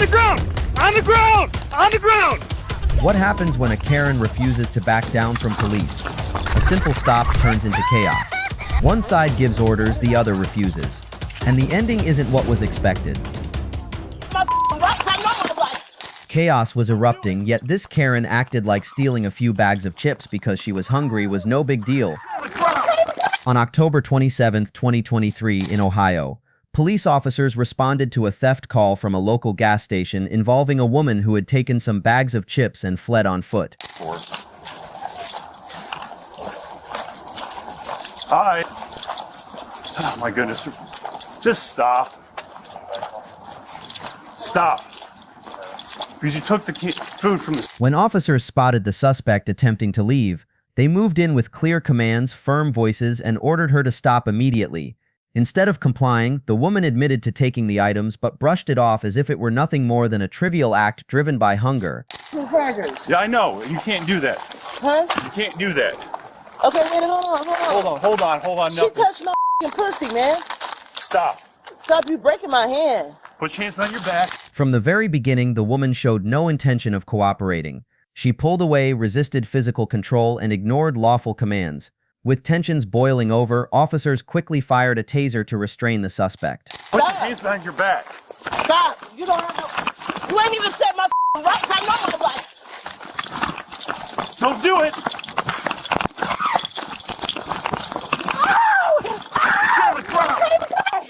the ground! On the ground! On the ground! What happens when a Karen refuses to back down from police? A simple stop turns into chaos. One side gives orders, the other refuses. And the ending isn't what was expected. Chaos was erupting, yet this Karen acted like stealing a few bags of chips because she was hungry was no big deal. On October 27, 2023, in Ohio, police officers responded to a theft call from a local gas station involving a woman who had taken some bags of chips and fled on foot. Hi. Oh my goodness. Just stop. Stop. Because you took the food from the... When officers spotted the suspect attempting to leave, they moved in with clear commands, firm voices, and ordered her to stop immediately. Instead of complying, the woman admitted to taking the items but brushed it off as if it were nothing more than a trivial act driven by hunger. Yeah, I know. You can't do that. Huh? You can't do that. Okay, wait, hold on. She touched my pussy, man. Stop. Stop, you breaking my hand. Put your hands behind your back. From the very beginning, the woman showed no intention of cooperating. She pulled away, resisted physical control, and ignored lawful commands. With tensions boiling over, officers quickly fired a taser to restrain the suspect. Put your hands behind your back. Stop. You don't have no... You ain't even set my rights. I know my life. Don't do it.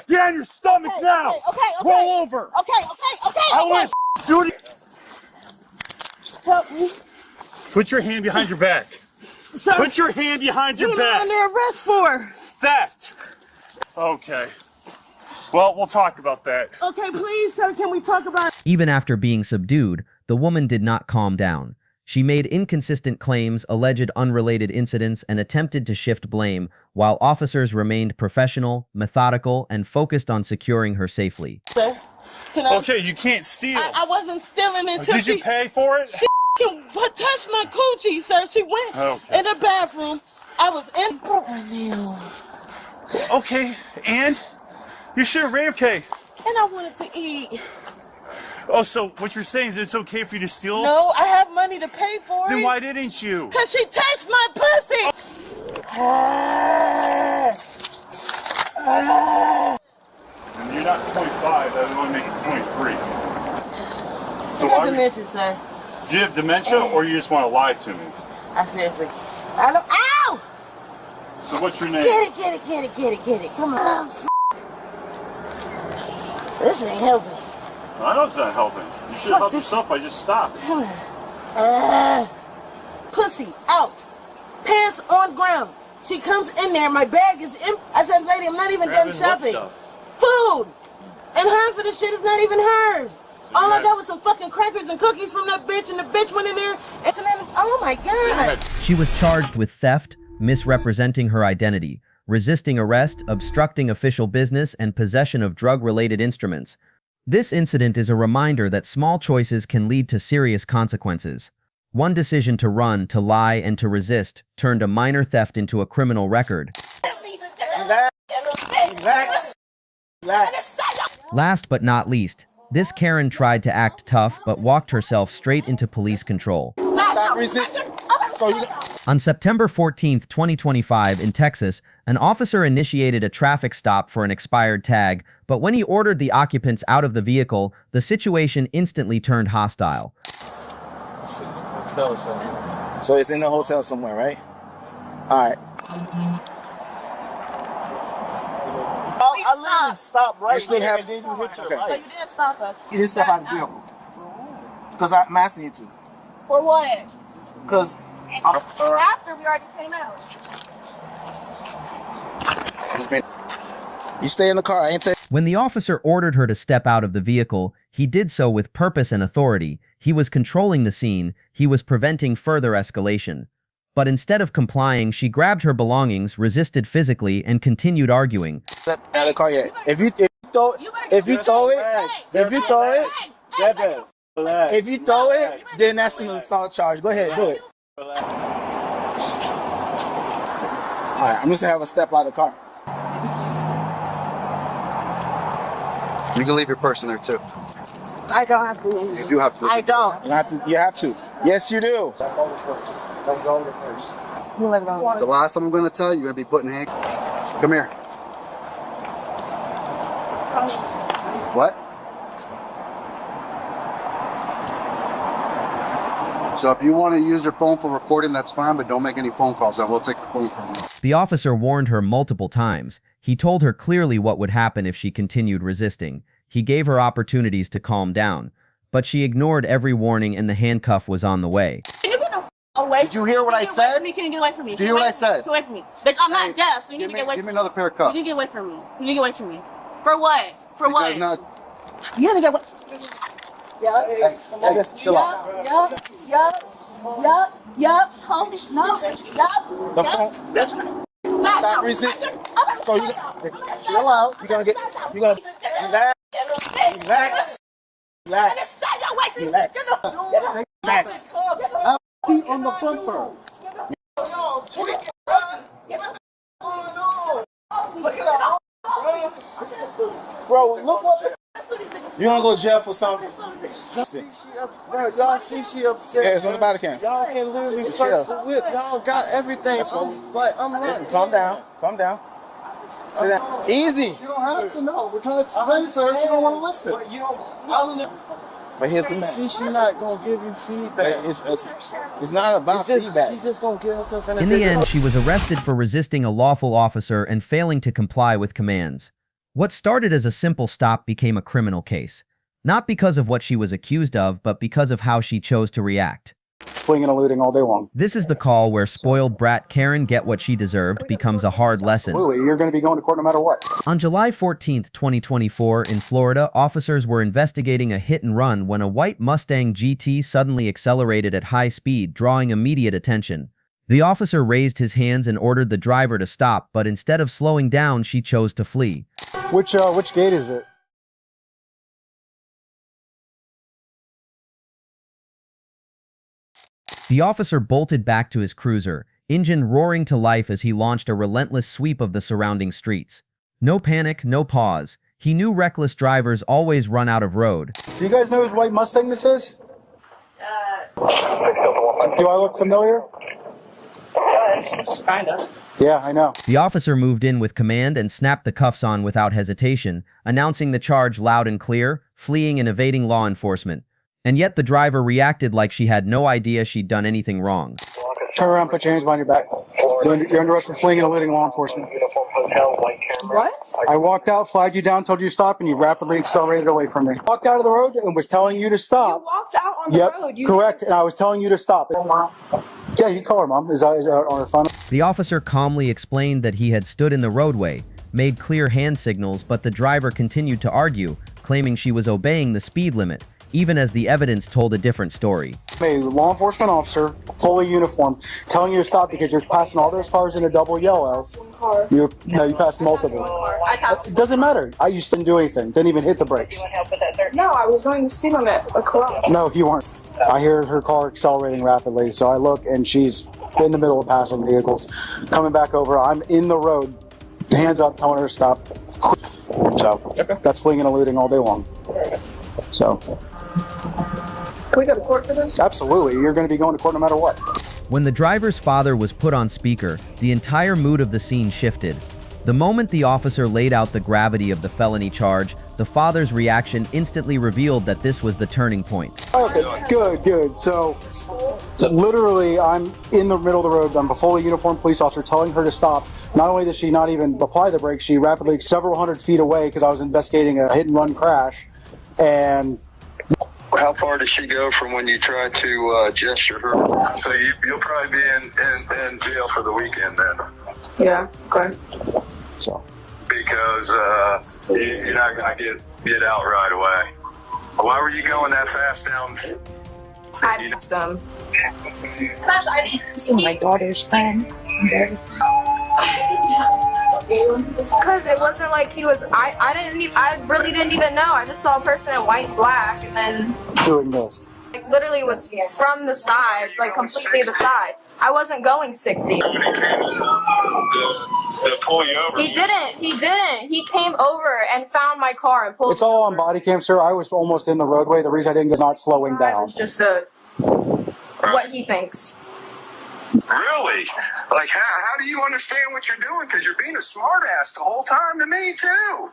Get on your stomach now. Okay. Roll over. Okay. I want to shoot it. Help me. Put your hand behind your back. Sir, Put your hand behind your what am I back. under arrest for? Theft. Okay. Well, we'll talk about that. Okay, please, sir, can we talk about... Even after being subdued, the woman did not calm down. She made inconsistent claims, alleged unrelated incidents, and attempted to shift blame, while officers remained professional, methodical, and focused on securing her safely. Sir, can I... Okay, you can't steal. I wasn't stealing until Did you pay for it? She touched my coochie, sir. She went in the bathroom. I was in... Okay, and? You should have ran, okay. And I wanted to eat. Oh, so what you're saying is it's okay for you to steal? No, I have money to pay for it. Then why didn't you? Because she touched my pussy. And you're not 25, that would only make you 23. So I got dementia, sir. Do you have dementia or you just want to lie to me? I seriously. I don't... Ow! So what's your name? Get it. Come on. This ain't helping. I know it's not helping. You should help yourself by just stopping. Pussy out. Pants on ground. She comes in there. My bag is empty. I said, lady, I'm not even done shopping. Food. And half of the shit is not even hers. All I got was some fucking crackers and cookies from that bitch, and the bitch went in there, and then, oh my God. She was charged with theft, misrepresenting her identity, resisting arrest, obstructing official business, and possession of drug-related instruments. This incident is a reminder that small choices can lead to serious consequences. One decision to run, to lie, and to resist turned a minor theft into a criminal record. Relax. Last but not least, this Karen tried to act tough but walked herself straight into police control. On September 14, 2025, in Texas, an officer initiated a traffic stop for an expired tag, but when he ordered the occupants out of the vehicle, the situation instantly turned hostile. So it's in the hotel somewhere, right? All right. I literally stopped right there and then you hit your light. So you didn't stop us? You didn't step out of the vehicle. Because I'm asking you to. For what? Because... Or after we already came out. You stay in the car, I ain't saying... When the officer ordered her to step out of the vehicle, he did so with purpose and authority. He was controlling the scene. He was preventing further escalation. But instead of complying, she grabbed her belongings, resisted physically, and continued arguing. Step out of the car yet. If you throw it, then that's an assault charge. Go ahead, do it. Alright, I'm just gonna have a step out of the car. You can leave your purse in there too. I don't have to. You do have to. I don't. You have to. You have to. Yes, you do. You let it go. The last time I'm going to tell you, you're going to be putting hand. Come here. What? So if you want to use your phone for recording, that's fine, but don't make any phone calls. I will take the phone from you. The officer warned her multiple times. He told her clearly what would happen if she continued resisting. He gave her opportunities to calm down, but she ignored every warning and the handcuff was on the way. Can you get away? Did you hear what I said? Can you get away from me? Did you hear what I said? Get away from me. Bitch, I'm not deaf, so you need to get away Give from me another pair of cuffs. You need to get away from me. You need to get away from me. For what? For what? Because not. You need to get away. Hey, chill out. Yup. Hold it. No. Yup. Stop resisting. So you chill out. You're gonna relax. Relax. Feet on the bumper. Bro, look what. You wanna go to jail for something? Bro, y'all see she upset. Yeah, it's on the body cam. Y'all can literally search the whip. Y'all got everything. I'm like, Listen, calm down. Sit down. Easy. You don't have to know. We're trying to explain to her. She don't want to listen. But you don't. But here's the See, thing. she not gonna give you feedback. It's not about feedback. She's just gonna give herself in a In the end, she was arrested for resisting a lawful officer and failing to comply with commands. What started as a simple stop became a criminal case, not because of what she was accused of, but because of how she chose to react. Swinging and looting all day long. This is the call where spoiled brat Karen get what she deserved becomes a hard lesson. You're going to be going to court no matter what. On July 14th, 2024, in Florida, officers were investigating a hit and run when a white Mustang GT suddenly accelerated at high speed, drawing immediate attention. The officer raised his hands and ordered the driver to stop, but instead of slowing down, she chose to flee. Which gate is it? The officer bolted back to his cruiser, engine roaring to life as he launched a relentless sweep of the surrounding streets. No panic, no pause. He knew reckless drivers always run out of road. Do you guys know whose white Mustang this is? Do I look familiar? Kind of. Yeah, I know. The officer moved in with command and snapped the cuffs on without hesitation, announcing the charge loud and clear, fleeing and evading law enforcement. And yet the driver reacted like she had no idea she'd done anything wrong. Turn around, put your hands behind your back. You're under arrest for fleeing and eluding law enforcement. What? I walked out, flagged you down, told you to stop, and you rapidly accelerated away from me. Walked out of the road and was telling you to stop. You walked out on the road. Correct, and I was telling you to stop. Yeah, you call her mom. Is that on her phone? The officer calmly explained that he had stood in the roadway, made clear hand signals, but the driver continued to argue, claiming she was obeying the speed limit, even as the evidence told a different story. A law enforcement officer, fully uniformed, telling you to stop because you're passing all those cars in a double yellow. You passed multiple. It doesn't matter. I just didn't do anything. Didn't even hit the brakes. No, I was going the speed limit across. No, you weren't. I hear her car accelerating rapidly, so I look and she's in the middle of passing vehicles. Coming back over, I'm in the road, hands up, telling her to stop. So that's fleeing and eluding all day long. So. Can we go to court for this? Absolutely. You're going to be going to court no matter what. When the driver's father was put on speaker, the entire mood of the scene shifted. The moment the officer laid out the gravity of the felony charge, the father's reaction instantly revealed that this was the turning point. Okay, good. So literally, I'm in the middle of the road. I'm a fully uniformed police officer telling her to stop. Not only did she not even apply the brakes, she rapidly, several hundred feet away, because I was investigating a hit and run crash. And how far does she go from when you try to gesture her? So you'll probably be in jail for the weekend then. Yeah, okay. So. Because you're not going to get out right away. Why were you going that fast down? I asked them. This is my daughter's friend. Because it wasn't like he was. I really didn't even know. I just saw a person in white and black, and then doing this. like literally was from the side, like completely the side. I wasn't going 60. Nobody came to pull you over. He didn't. He came over and found my car and pulled It's all on body cam, sir. I was almost in the roadway. The reason I didn't get not slowing down. It's just what he thinks. Really? Like, how do you understand what you're doing? Because you're being a smartass the whole time to me, too.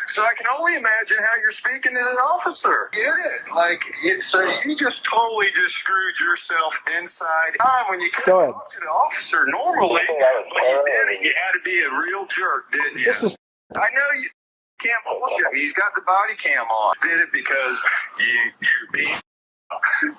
So I can only imagine how you're speaking to an officer. Get it? Like, so you just totally just screwed yourself inside time when you couldn't talk to the officer normally. But you did it. You had to be a real jerk, didn't you? I know you can't bullshit me. He's got the body cam on. Did it because you're being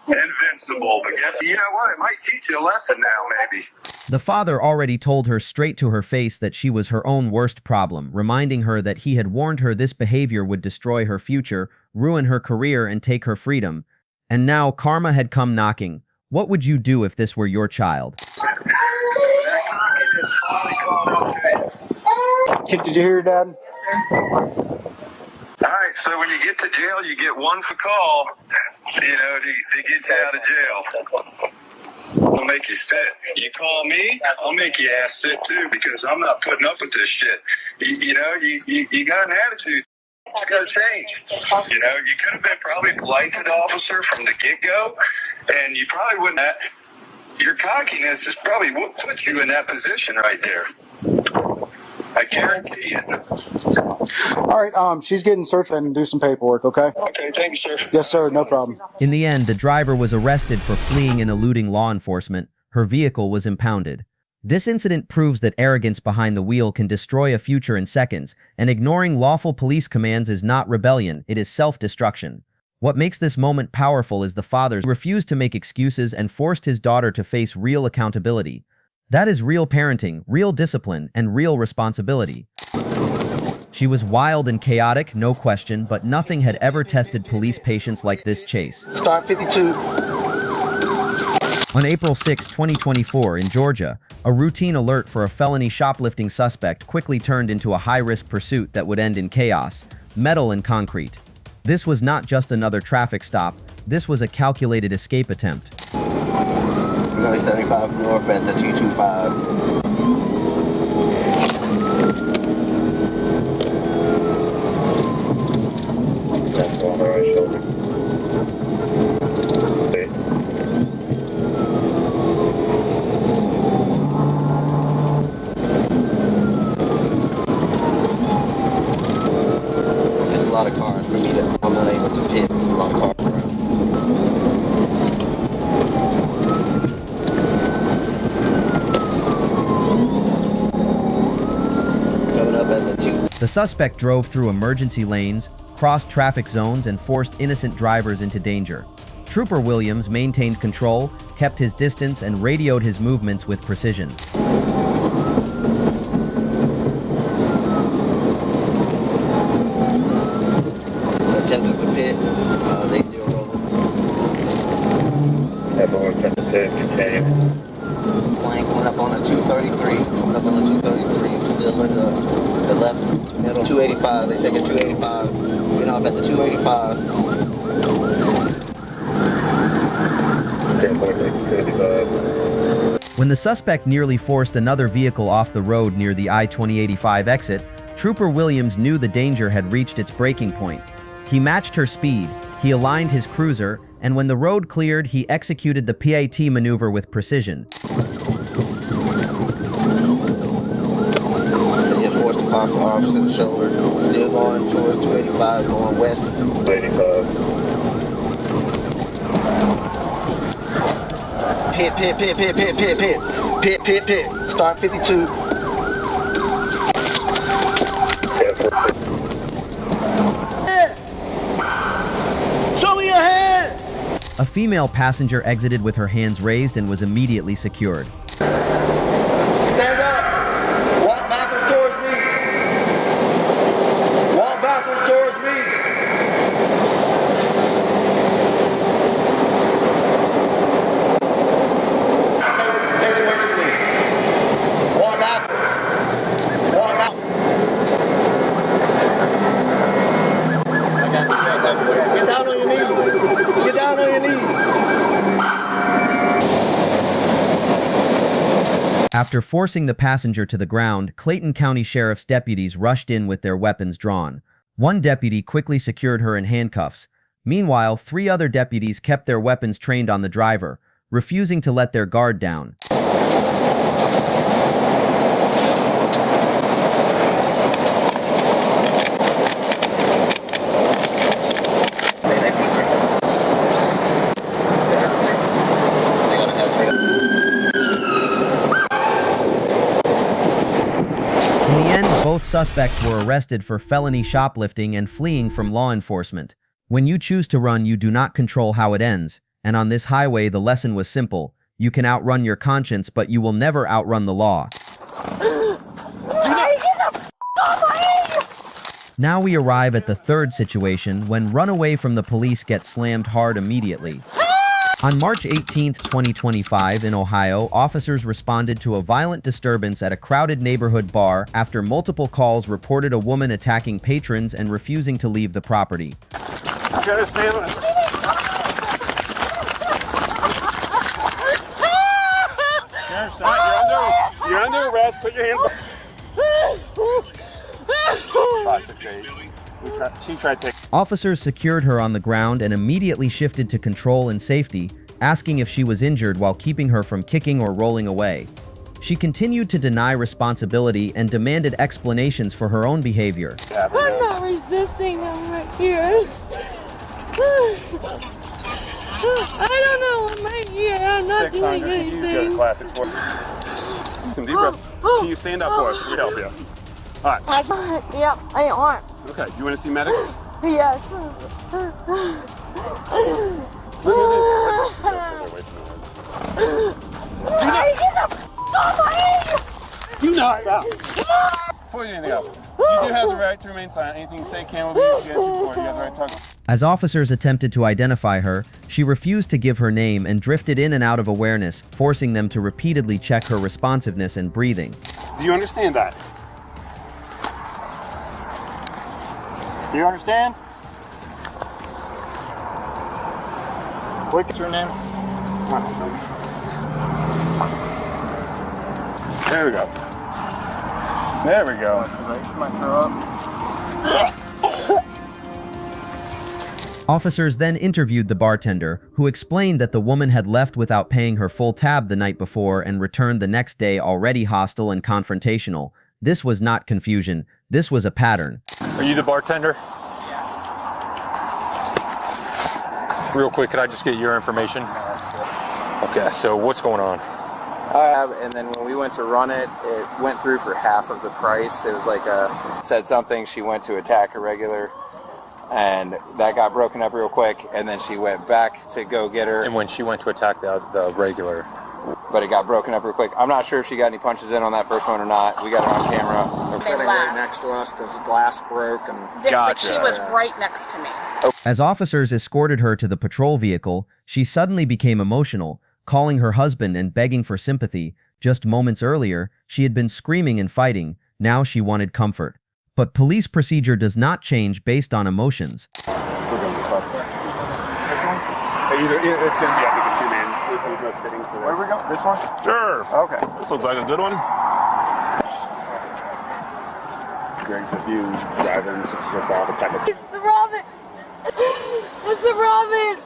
invincible. But guess you know what? It might teach you a lesson now, maybe. The father already told her straight to her face that she was her own worst problem, reminding her that he had warned her this behavior would destroy her future, ruin her career, and take her freedom. And now karma had come knocking. What would you do if this were your child? Did you hear your dad? Yes, sir. All right, so when you get to jail, you get one call, to get you out of jail. I'll make you sit. You call me, I'll make you ass sit too, because I'm not putting up with this shit. You got an attitude. It's got to change. You could have been probably polite to the officer from the get-go, and you probably wouldn't. Your cockiness is probably what put you in that position right there. I guarantee it. All right, she's getting searched and do some paperwork, okay? Okay, thank you, sir. Yes, sir, no problem. In the end, the driver was arrested for fleeing and eluding law enforcement. Her vehicle was impounded. This incident proves that arrogance behind the wheel can destroy a future in seconds, and ignoring lawful police commands is not rebellion, it is self-destruction. What makes this moment powerful is the father refused to make excuses and forced his daughter to face real accountability. That is real parenting, real discipline, and real responsibility. She was wild and chaotic, no question, but nothing had ever tested police patience like this chase. Start 52. On April 6, 2024, in Georgia, a routine alert for a felony shoplifting suspect quickly turned into a high-risk pursuit that would end in chaos, metal and concrete. This was not just another traffic stop, this was a calculated escape attempt. 75 north at the 225. That's on the right shoulder. There's a lot of cars for me to, I'm not able to pit. There's a lot of cars around. The suspect drove through emergency lanes, crossed traffic zones, and forced innocent drivers into danger. Trooper Williams maintained control, kept his distance, and radioed his movements with precision. Attempted to pit, they still rolling. Everyone attempted to continue. Flank went up on a 233, coming up on a 233, still in the left middle. 285, they take a 285, get off at the 285. When the suspect nearly forced another vehicle off the road near the I-2085 exit, Trooper Williams knew the danger had reached its breaking point. He matched her speed, he aligned his cruiser, and when the road cleared, he executed the PAT maneuver with precision. Off officer the shoulder, still going towards 285, going west. 285. Pit. Start 52. Show me your hand! A female passenger exited with her hands raised and was immediately secured. Stand up! Walk backwards towards me! Walk backwards towards me! Face away from me. Walk backwards. Walk backwards. I got you. Get down on your knees. Get down on your knees. After forcing the passenger to the ground, Clayton County Sheriff's deputies rushed in with their weapons drawn. One deputy quickly secured her in handcuffs. Meanwhile, 3 other deputies kept their weapons trained on the driver, refusing to let their guard down. In the end, both suspects were arrested for felony shoplifting and fleeing from law enforcement. When you choose to run, you do not control how it ends. And on this highway, the lesson was simple. You can outrun your conscience, but you will never outrun the law. Now we arrive at the third situation, when runaway from the police gets slammed hard immediately. On March 18, 2025, in Ohio, officers responded to a violent disturbance at a crowded neighborhood bar after multiple calls reported a woman attacking patrons and refusing to leave the property. You're under arrest. Put your hands up. 568. She tried to take. Officers secured her on the ground and immediately shifted to control and safety, asking if she was injured while keeping her from kicking or rolling away. She continued to deny responsibility and demanded explanations for her own behavior. I'm not resisting, I'm right here. I don't know, I'm right here. I'm not doing anything. You got a classic for some deep breaths. Can you stand up for us? We help you. All right. Yep, I want. Okay. Do you want to see medics? Yes. You knocked out. Before you do anything else, you do have the right to remain silent. Anything you say can be used against you for it. You have the right to talk. As officers attempted to identify her, she refused to give her name and drifted in and out of awareness, forcing them to repeatedly check her responsiveness and breathing. Do you understand that? Do you understand? What's your name? There we go. There we go. Officers then interviewed the bartender, who explained that the woman had left without paying her full tab the night before and returned the next day already hostile and confrontational. This was not confusion. This was a pattern. Are you the bartender? Real quick, could I just get your information? Okay, so what's going on? And then when we went to run it, it went through for half of the price. It was like said something, she went to attack a regular, and that got broken up real quick, and then she went back to go get her. And when she went to attack the regular? But it got broken up real quick. I'm not sure if she got any punches in on that first one or not. We got it on camera. They're sitting right next to us because the glass broke. And But she was right next to me. As officers escorted her to the patrol vehicle, she suddenly became emotional, calling her husband and begging for sympathy. Just moments earlier, she had been screaming and fighting. Now she wanted comfort. But police procedure does not change based on emotions. We're going to talk about this one? It's going to be, I think, a two-man. There's no fitting for Where we go? This one? Sure. Okay. This looks like a good one. Greg's a few driving, this is a dog attack. It's the Robin! It's the Robin!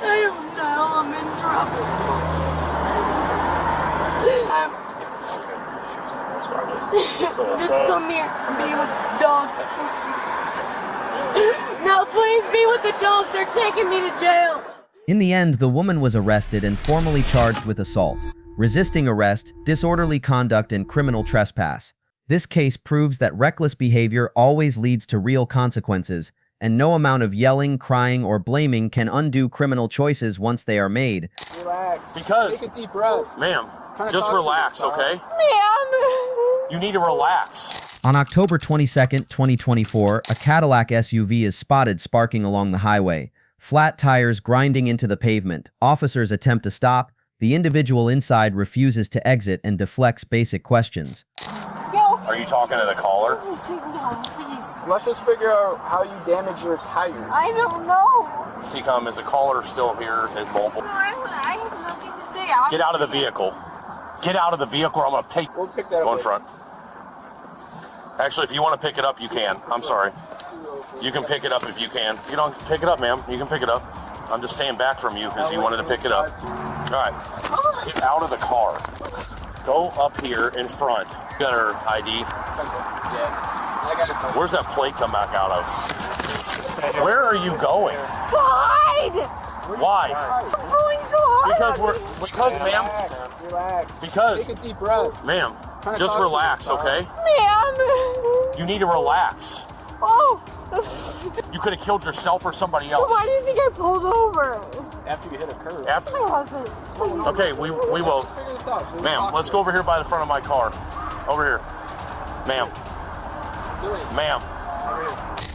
I don't know, I'm in trouble. Just come here, be with the dogs. No, please be with the dogs, they're taking me to jail. In the end, the woman was arrested and formally charged with assault, resisting arrest, disorderly conduct, and criminal trespass. This case proves that reckless behavior always leads to real consequences, and no amount of yelling, crying, or blaming can undo criminal choices once they are made. Relax. Because, take a deep breath. Ma'am, just relax, okay? Ma'am! You need to relax. On October 22, 2024, a Cadillac SUV is spotted sparking along the highway. Flat tires grinding into the pavement. Officers attempt to stop. The individual inside refuses to exit and deflects basic questions. Are you talking to the caller? No, please. Let's just figure out how you damage your tires. I don't know. CCOM, is the caller still here at mobile? No, I have nothing to say. Get out of the vehicle. Get out of the vehicle or I'm going to take... We'll pick that up. Go in front. Actually, if you want to pick it up, you can. I'm sorry. You can pick it up if you can. You don't pick it up, ma'am. You can pick it up. I'm just staying back from you because you wanted to pick it up. All right. Get out of the car. Go up here in front. You got her ID? Yeah. Where's that plate come back out of? Where are you going? Died! Why? I'm pulling so hard. Because ma'am. Relax. Because. Take a deep breath. Ma'am, just relax, okay? Ma'am. You need to relax. Oh. You could have killed yourself or somebody else. So why do you think I pulled over? After you hit a curb. After. My husband. Okay, we will. Let's figure this out. Ma'am, let's go over here by the front of my car. Over here. Ma'am. Ma'am.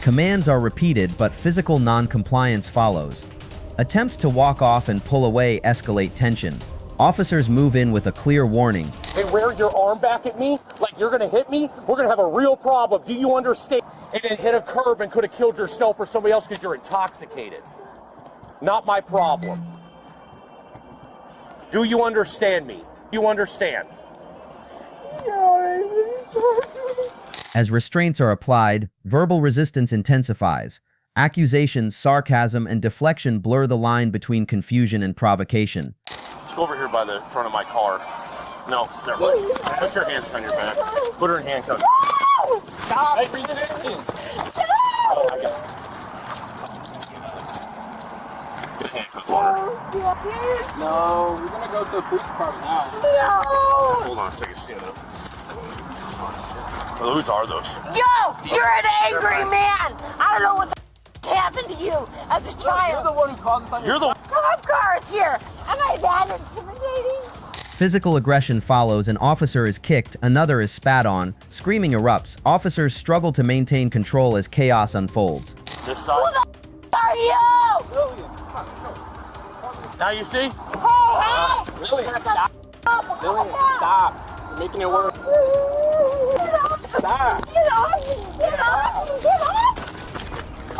Commands are repeated, but physical non-compliance follows. Attempts to walk off and pull away escalate tension. Officers move in with a clear warning. And rear your arm back at me like you're gonna hit me? We're gonna have a real problem. Do you understand? And then hit a curb and could have killed yourself or somebody else because you're intoxicated. Not my problem. Do you understand me? You understand? As restraints are applied, verbal resistance intensifies. Accusations, sarcasm, and deflection blur the line between confusion and provocation. Let's go over here by the front of my car. No, never mind. Put your hands on your back. Put her in handcuffs. Stop resisting. Oh, I got it. Get handcuffs on her. No, we're gonna go to the police department now. No. Hold on a second, stand up. Well, whose are those? Yo, you're an angry man. I don't know what the happened to you as a child. You're the one who caused us on your Cop car is here. Am I that intimidating? Physical aggression follows. An officer is kicked, another is spat on. Screaming erupts. Officers struggle to maintain control as chaos unfolds. This side. Who the are you? Now you see? Hey! Lillian, stop. Lillian, stop. You're making it worse. Stop. Get off! Get off! Get off!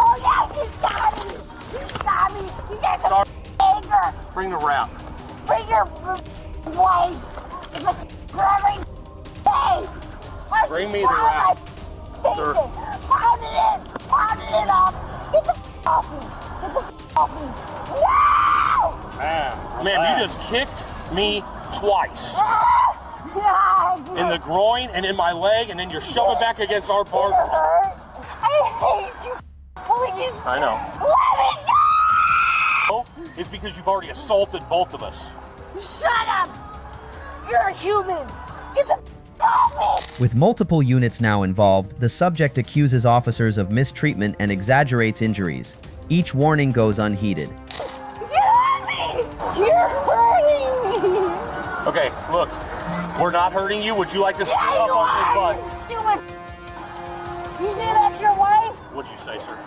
Oh yeah, you got me! You got me! You got the anger! Bring the wrap. Bring your wife! If it's for every day! Bring me the wrap. Sir. Pound it in! Pound it in off! Get the off me! Get the off me! No! Ma'am, you just kicked me twice. In the groin and in my leg, and then you're shoving back against our partners. I hate you. Please. I know. Let me It's because you've already assaulted both of us. go! Shut up! You're a human! Get the off me! With multiple units now involved, the subject accuses officers of mistreatment and exaggerates injuries. Each warning goes unheeded. Get off me! You're hurting me! Okay, look. We're not hurting you. Would you like to stand Yeah, up you on your are, butt? you stupid! You do that to your wife? What'd you say, sir?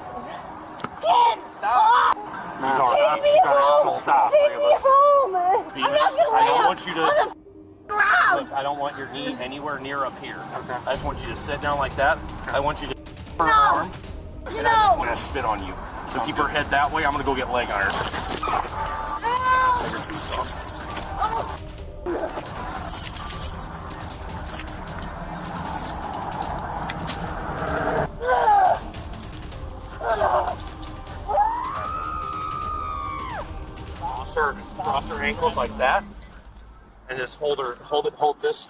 Get off! She's already Take me home! Stop. Take me home! I'm not Venus, gonna I lay don't up want you to... on the ground! Look, I don't want your knee anywhere near up here. Okay. I just want you to sit down like that. I want you to her arm. And I just want to spit on you. So keep her head that way. I'm going to go get leg irons. Cross her ankles like that, and just hold this.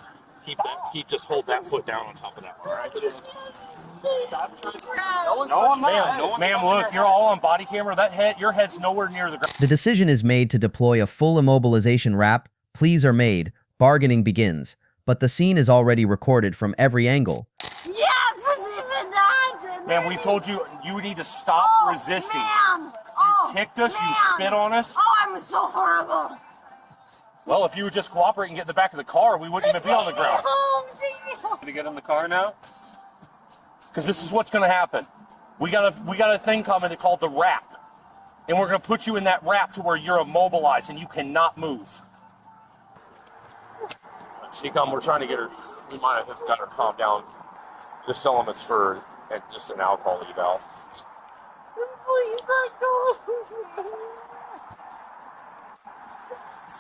Just hold that foot down on top of that one, all right? Ma'am, look, you're all on body camera. Your head's nowhere near the ground. The decision is made to deploy a full immobilization wrap. Pleas are made. Bargaining begins. But the scene is already recorded from every angle. Yeah, because even that... Ma'am, we told you need to stop resisting. Ma'am! You kicked us, you spit on us. Oh, I'm so horrible. Well, if you would just cooperate and get in the back of the car, we wouldn't even be on the ground. Take me home. Gonna get in the car now? Because this is what's gonna happen. We got a thing coming called the wrap. And we're gonna put you in that wrap to where you're immobilized and you cannot move. See, we're trying to get her, we might have got her calmed down. Just tell them it's for just an alcohol eval. Please, let go.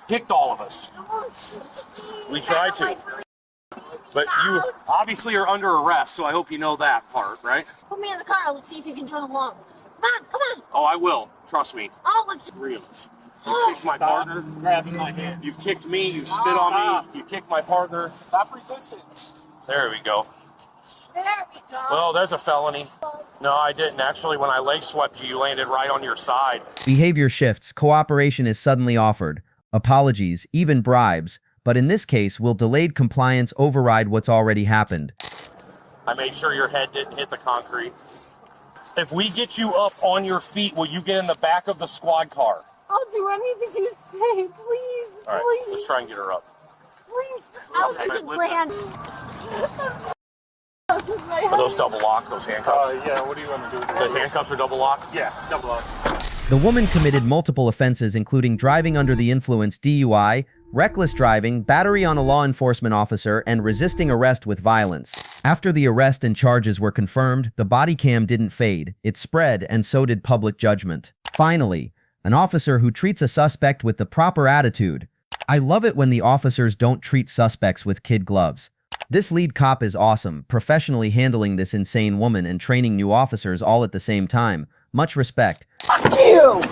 Kicked all of us. Well, We tried to. But you obviously are under arrest, so I hope you know that part, right? Put me in the car. Let's see if you can turn along. Come on, come on. Oh, I will. Trust me. Oh, let's. Three of us. You kicked my partner. Grabbing my hand. You've kicked me. You spit on me. You kicked my partner. Stop resisting. There we go. There we go. Well, there's a felony. No, I didn't. Actually, when I leg swept you, you landed right on your side. Behavior shifts. Cooperation is suddenly offered. Apologies, even bribes. But in this case, will delayed compliance override what's already happened? I made sure your head didn't hit the concrete. If we get you up on your feet, will you get in the back of the squad car? I'll do anything you say, please. All right, please. let's try and get her up. Please. I'll do it, grand. Are those double lock, those handcuffs? Yeah, what do you want to do? The handcuffs are double lock? Yeah, double lock. The woman committed multiple offenses including driving under the influence DUI, reckless driving, battery on a law enforcement officer, and resisting arrest with violence. After the arrest and charges were confirmed, the body cam didn't fade. It spread, and so did public judgment. Finally, an officer who treats a suspect with the proper attitude. I love it when the officers don't treat suspects with kid gloves. This lead cop is awesome, professionally handling this insane woman and training new officers all at the same time. Much respect. Fuck you!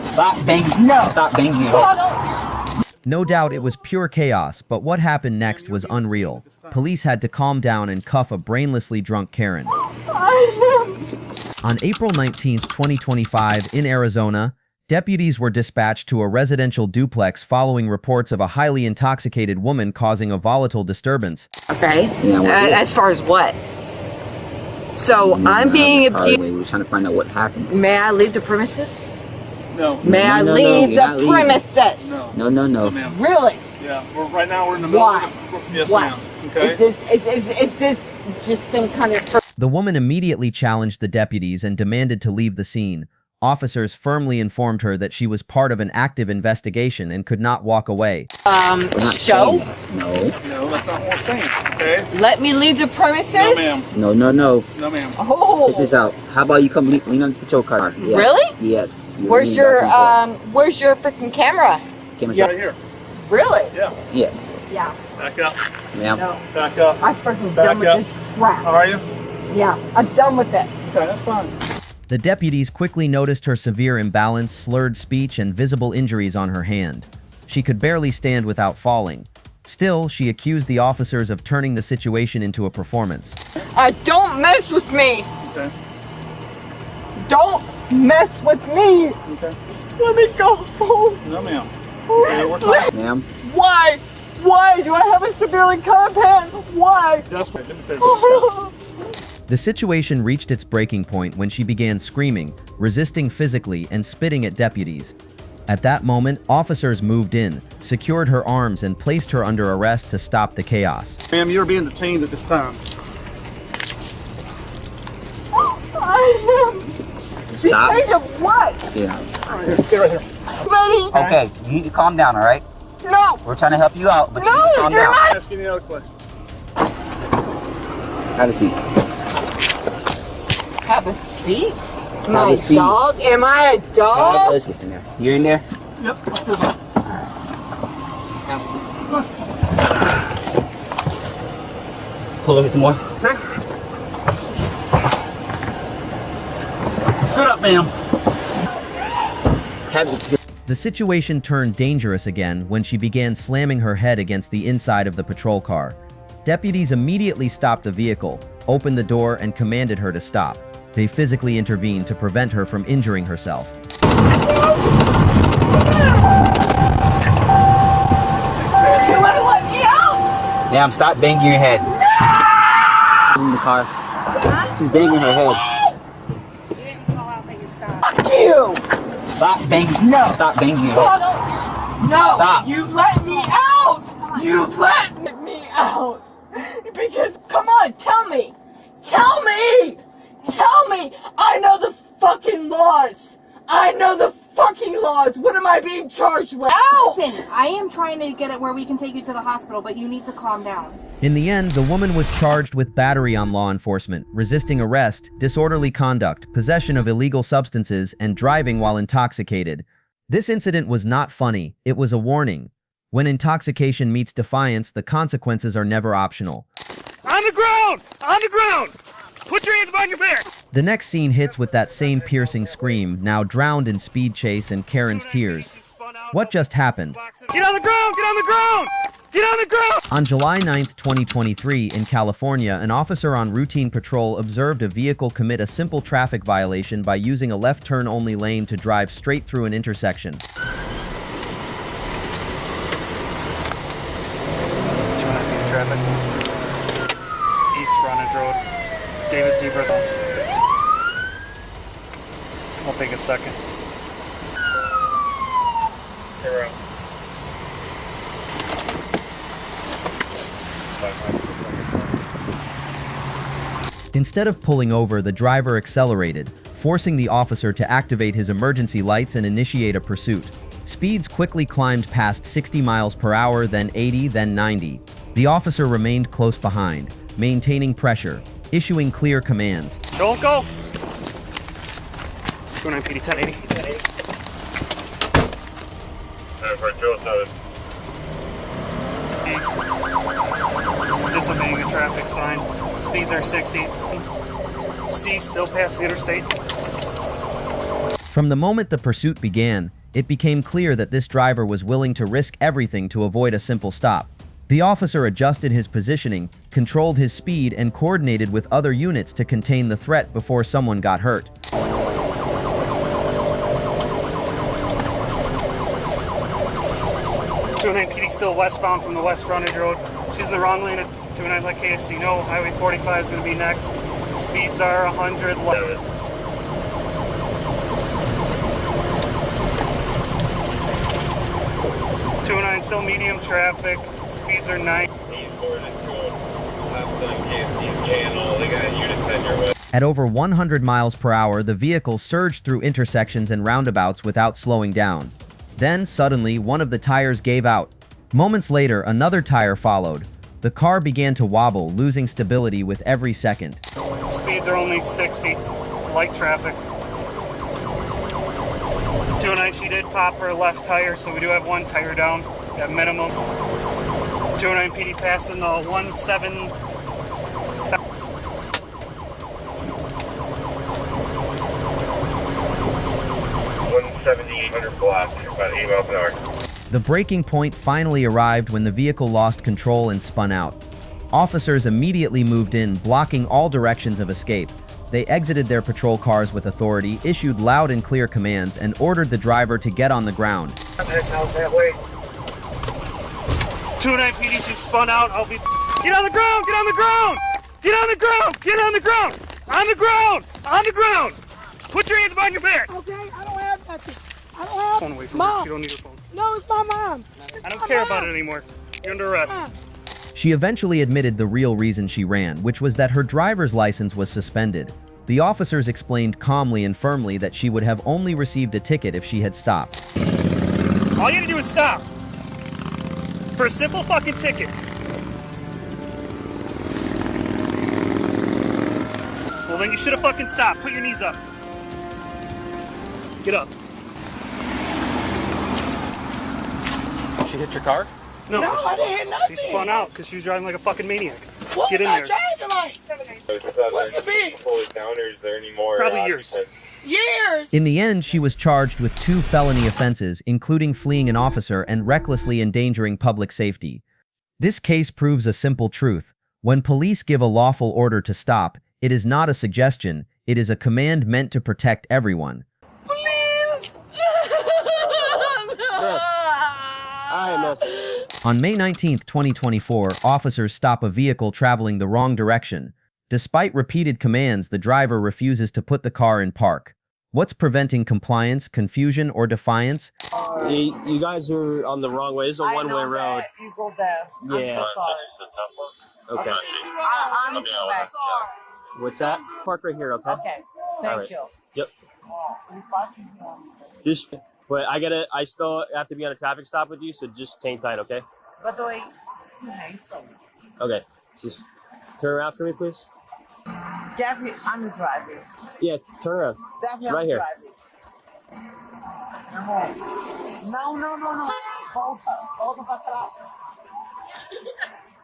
Stop banging. No. Stop banging. No doubt it was pure chaos, but what happened next was unreal. Police had to calm down and cuff a brainlessly drunk Karen. On April 19, 2025, in Arizona, deputies were dispatched to a residential duplex following reports of a highly intoxicated woman causing a volatile disturbance. Okay. Yeah, as far as what? So I'm being abused. We're trying to find out what happened. May I leave the premises? No. May I leave the premises? No. No. ma'am. Really? Yeah, right now we're in the middle Why? of the... Yes, Why? ma'am. Okay. Is this just some kind of... The woman immediately challenged the deputies and demanded to leave the scene. Officers firmly informed her that she was part of an active investigation and could not walk away. Show? No, that's not what we're saying, okay? Let me leave the premises? No, ma'am. no. No, ma'am. Oh. Check this out. How about you come lean on this patrol car? Yes. Really? Yes. Where's your freaking camera? Camera Right here. Really? Yeah. Yes. Yeah. Back up. Ma'am. No. Back up. I'm freaking Back done with up. this crap. How are you? Yeah, I'm done with it. Okay, that's fine. The deputies quickly noticed her severe imbalance, slurred speech, and visible injuries on her hand. She could barely stand without falling. Still, she accused the officers of turning the situation into a performance. Don't mess with me! Okay. Don't mess with me! Okay. Let me go home! No, ma'am. Okay, we're talking. Ma'am. Why? Why do I have a severely cut hand? Why? That's right. The situation reached its breaking point when she began screaming, resisting physically, and spitting at deputies. At that moment, officers moved in, secured her arms, and placed her under arrest to stop the chaos. Ma'am, you're being detained at this time. Stop. Detained of what? Yeah. Stay right here. Ready? Okay, you need to calm down, all right? No! We're trying to help you out, but you No, need to calm you're down. not. Ask any other questions. Have a seat. Have a seat? Have Am I a a seat. dog? Am I a dog? Listen there. You're in there? Yep. Pull over some more. Okay. Sit up, ma'am. The situation turned dangerous again when she began slamming her head against the inside of the patrol car. Deputies immediately stopped the vehicle, opened the door, and commanded her to stop. They physically intervened to prevent her from injuring herself. You want to let me out? Ma'am, stop banging your head. In the car. She's banging her head. You didn't call out that you stopped. Fuck you! Stop banging. No. Stop banging your head. No! Stop. You let me out! You let me out! Because, come on, tell me! Tell me! Tell me! I know the fucking laws! I know the fucking laws! What am I being charged with? Out! Listen, I am trying to get it where we can take you to the hospital, but you need to calm down. In the end, the woman was charged with battery on law enforcement, resisting arrest, disorderly conduct, possession of illegal substances, and driving while intoxicated. This incident was not funny, it was a warning. When intoxication meets defiance, the consequences are never optional. On the ground! On the ground! Put your hands behind your back! The next scene hits with that same piercing scream, now drowned in speed chase and Karen's tears. What just happened? Get on the ground! Get on the ground! Get on the ground! On July 9th, 2023, in California, an officer on routine patrol observed a vehicle commit a simple traffic violation by using a left turn-only lane to drive straight through an intersection. Traffic. East Frontage Road. David Zebra. I'll take a second. Zero. Instead of pulling over, the driver accelerated, forcing the officer to activate his emergency lights and initiate a pursuit. Speeds quickly climbed past 60 miles per hour, then 80, then 90. The officer remained close behind, maintaining pressure, issuing clear commands. Don't go! 29 PD 1080. 1080. Disobeying a traffic sign. Speeds are 60. C still past the interstate. From the moment the pursuit began, it became clear that this driver was willing to risk everything to avoid a simple stop. The officer adjusted his positioning, controlled his speed, and coordinated with other units to contain the threat before someone got hurt. 29 PD still westbound from the West Frontage Road. She's in the wrong lane at 29 like KSD. No, Highway 45 is going to be next. Speeds are 100 left. 29 still medium traffic. Speeds are 9. At over 100 miles per hour, the vehicle surged through intersections and roundabouts without slowing down. Then, suddenly, one of the tires gave out. Moments later, another tire followed. The car began to wobble, losing stability with every second. Speeds are only 60. Light traffic. 29, she did pop her left tire, so we do have one tire down at minimum. 29 PD passing the 17. 170-800 block, about 8 miles an hour. The breaking point finally arrived when the vehicle lost control and spun out. Officers immediately moved in, blocking all directions of escape. They exited their patrol cars with authority, issued loud and clear commands, and ordered the driver to get on the ground. 29 PD, she spun out. I'll be. Get on the ground! Get on the ground! Get on the ground! Get on the ground! On the ground! On the ground! Put your hands behind your back! Okay, I don't have nothing. I don't have. Phone away from Mom. her. She don't need her phone. No, it's my mom. I don't care about it anymore. You're under arrest. She eventually admitted the real reason she ran, which was that her driver's license was suspended. The officers explained calmly and firmly that she would have only received a ticket if she had stopped. All you had to do is stop. For a simple fucking ticket. Well, then you should have fucking stopped. Put your knees up. Get up. She hit your car? No, I didn't hit nothing. She spun out because she was driving like a fucking maniac. What Get in was there. I driving like? What's the big? Is there any more? Probably years. Years. In the end, she was charged with 2 felony offenses, including fleeing an officer and recklessly endangering public safety. This case proves a simple truth. When police give a lawful order to stop, it is not a suggestion, it is a command meant to protect everyone. Please. On May 19, 2024, officers stop a vehicle traveling the wrong direction. Despite repeated commands, the driver refuses to put the car in park. What's preventing compliance, confusion, or defiance? You guys are on the wrong way. This is a one-way road. You go there. Yeah. I'm so sorry. Okay. I'm sorry. What's that? Park right here, okay? Okay. Thank right. you. Yep. Oh, Just, but I still have to be on a traffic stop with you, so just hang tight, okay? But do I hate so? Okay. Just turn around for me, please. Jeffy, I'm driving. Yeah, turn around. Jeffy, right I'm here. driving. No. Volta pra trás.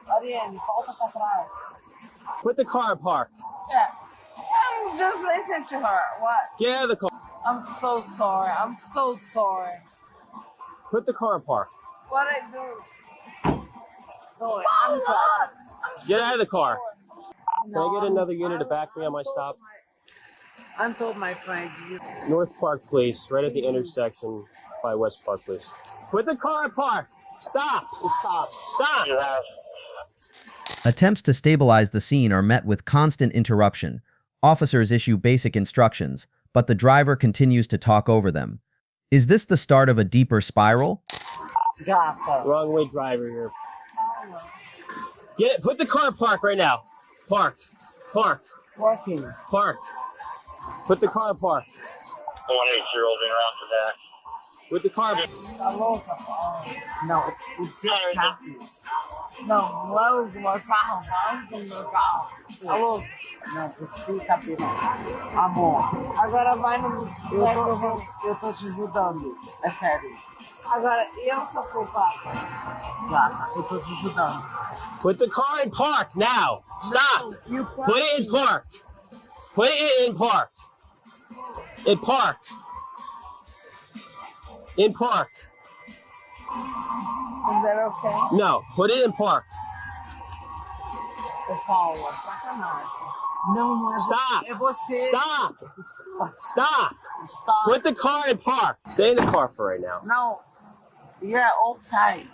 Ariane, volta pra trás. Put the car in park. Yeah. I'm just listening to her. What? Get out of the car. I'm so sorry. I'm so sorry. Put the car in park. What I do? No, I'm driving. Get out of the car. Can I get another unit to back me on my stop? I told my friend you. North Park Place, right at the intersection by West Park Place. Put the car in park. Stop. Stop. Stop. Attempts to stabilize the scene are met with constant interruption. Officers issue basic instructions, but the driver continues to talk over them. Is this the start of a deeper spiral? Wrong way driver here. Get it. Put the car in park right now. Park. Park. Parking. Park. Put the car in park. 1-8-0 been around for that. Put the car in No, it's just traffic. Não, não é o meu carro, não é o meu carro. Alô? Não, precisa abrir. Amor, agora vai no... Eu tô te ajudando, é sério. Agora, eu sou culpada. Gata, eu tô te ajudando. Put the car in park now. Stop. You Put it in park. Put it in park. In park. In park. Is that okay? No, put it in park. Ô, Paula, sacanagem. Não, não é Stop. É você. Stop. Stop. Stop. Put the car in park. Stay in the car for right now. No, you're outside.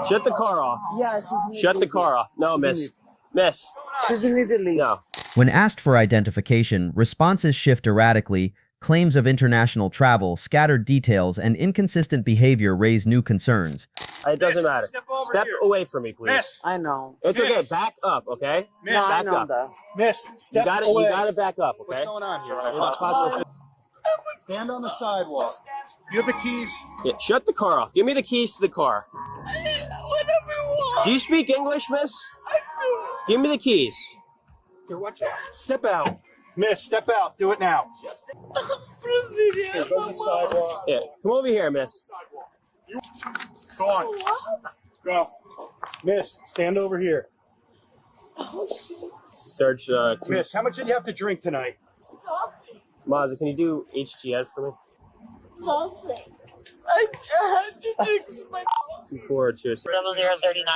Shut the car off. Yeah, she's Shut the car off. No, miss. Miss. She's in Italy. No. When asked for identification, responses shift erratically. Claims of international travel, scattered details, and inconsistent behavior raise new concerns. It doesn't matter. Step away from me, please. Miss. I know. It's okay. Back up, okay? Miss. No, I back know up. that. Miss, step You gotta back up, okay? What's going on here? It's possible. Stand on the sidewalk. You have the keys? Yeah, shut the car off. Give me the keys to the car. Whatever you want. Do you speak English, miss? I do. Give me the keys. Here, watch out. Step out. Miss, step out. Do it now. Here, go to the sidewalk. Yeah, come over here, miss. Go on. Go. Miss, stand over here. Search, Miss, how much did you have to drink tonight? Mazza, can you do HGN for me? Nothing. I had to fix my 2426.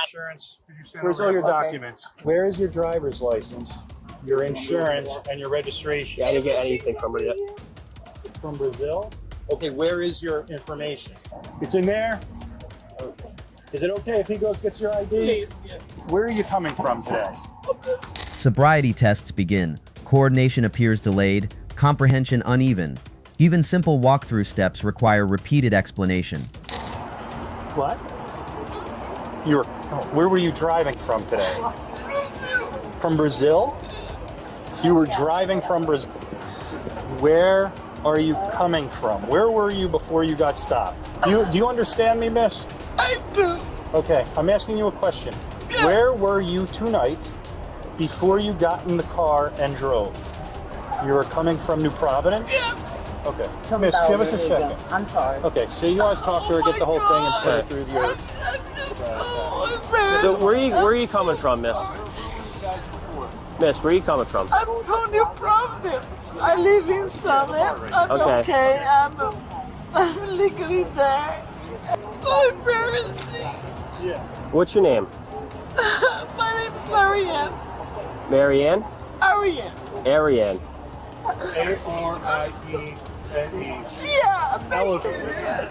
Insurance. Where's all your documents? Where is your driver's license, your insurance, and your registration? Yeah, I didn't get anything from her yet. From Brazil? Okay, where is your information? It's in there? Okay. Is it okay if he goes gets your ID? Please, yeah. Where are you coming from today? Sobriety tests begin. Coordination appears delayed, comprehension uneven. Even simple walkthrough steps require repeated explanation. What? Where were you driving from today? From Brazil? You were driving from Brazil. Where are you coming from? Where were you before you got stopped? Do you understand me, miss? I do. Okay, I'm asking you a question. Where were you tonight before you got in the car and drove? You were coming from New Providence? Yes. Okay. Miss, give us a second. I'm sorry. Okay, so you guys talk to her, get the whole thing, and put it through your... So where are you coming from, miss? Miss, where are you coming from? I'm from New Providence. I live in Summit. I'm Okay. okay. I'm legally there. So embarrassing. What's your name? My name's Ariane. Marianne? Ariane. Ariane. A-R-I-E-N-E. Yeah, thank you. Yeah.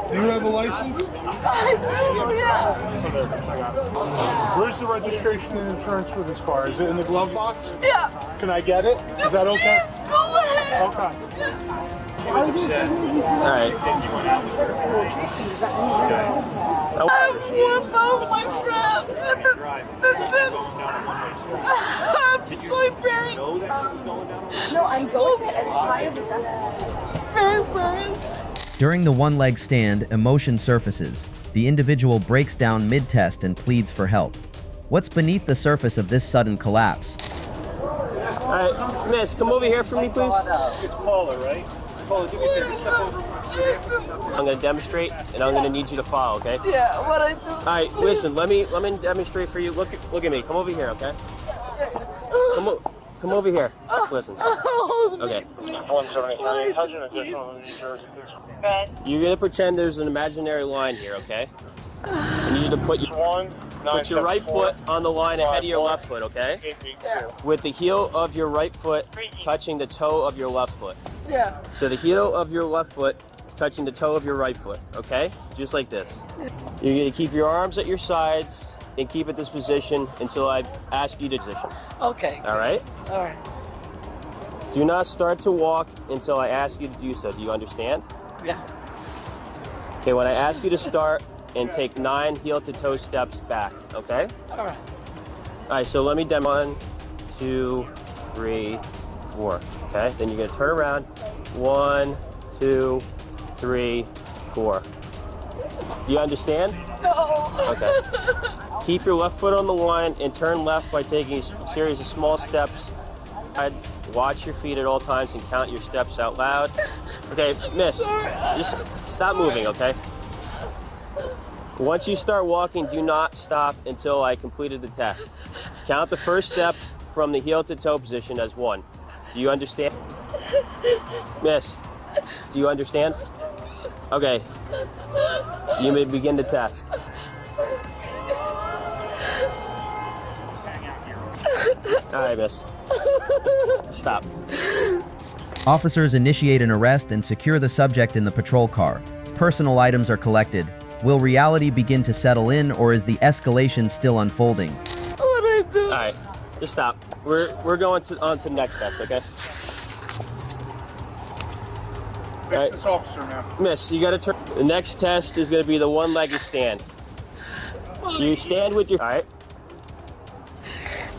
Do you have a license? I do, yeah. Where's the registration and insurance for this car? Is it in the glove box? Yeah. Can I get it? Is that okay? Yes, go ahead. Okay. All right. I'm one of my friends. That's it. I'm so embarrassed. No, I'm going as high as very embarrassed. During the one-leg stand, emotion surfaces. The individual breaks down mid-test and pleads for help. What's beneath the surface of this sudden collapse? All right. Miss, come over here for me, please. It's Paula, right? Paula, do me a favor. Step over. I'm gonna demonstrate, and I'm gonna need you to follow, okay? Yeah, what I do? All right, listen. Let me demonstrate for you. Look at me. Come over here, okay? Come over here. Listen. Okay. You're gonna pretend there's an imaginary line here, okay? I need you to put your right foot on the line ahead of your left foot, okay? Yeah. With the heel of your right foot touching the toe of your left foot. Yeah. So the heel of your left foot touching the toe of your right foot, okay? Just like this. You're gonna keep your arms at your sides and keep at this position until I ask you to position. Okay. All right? All right. Do not start to walk until I ask you to do so. Do you understand? Yeah. Okay, when I ask you to start and take 9 heel to toe steps back, okay? All right. All right, so let me demo 1, 2, 3, 4, okay? Then you're gonna turn around. 1, 2, 3, 4. Do you understand? No. Okay. Keep your left foot on the line and turn left by taking a series of small steps. Watch your feet at all times and count your steps out loud. Okay, miss, just stop moving, okay? Once you start walking, do not stop until I completed the test. Count the first step from the heel to toe position as 1. Do you understand? Miss, do you understand? Okay, you may begin the test. All right, miss. Stop. Officers initiate an arrest and secure the subject in the patrol car. Personal items are collected. Will reality begin to settle in, or is the escalation still unfolding? What I do? All right, just stop. We're going on to the next test, okay? All right. This officer, man. Miss, you gotta turn. The next test is gonna be the one-legged stand. You stand with your. All right.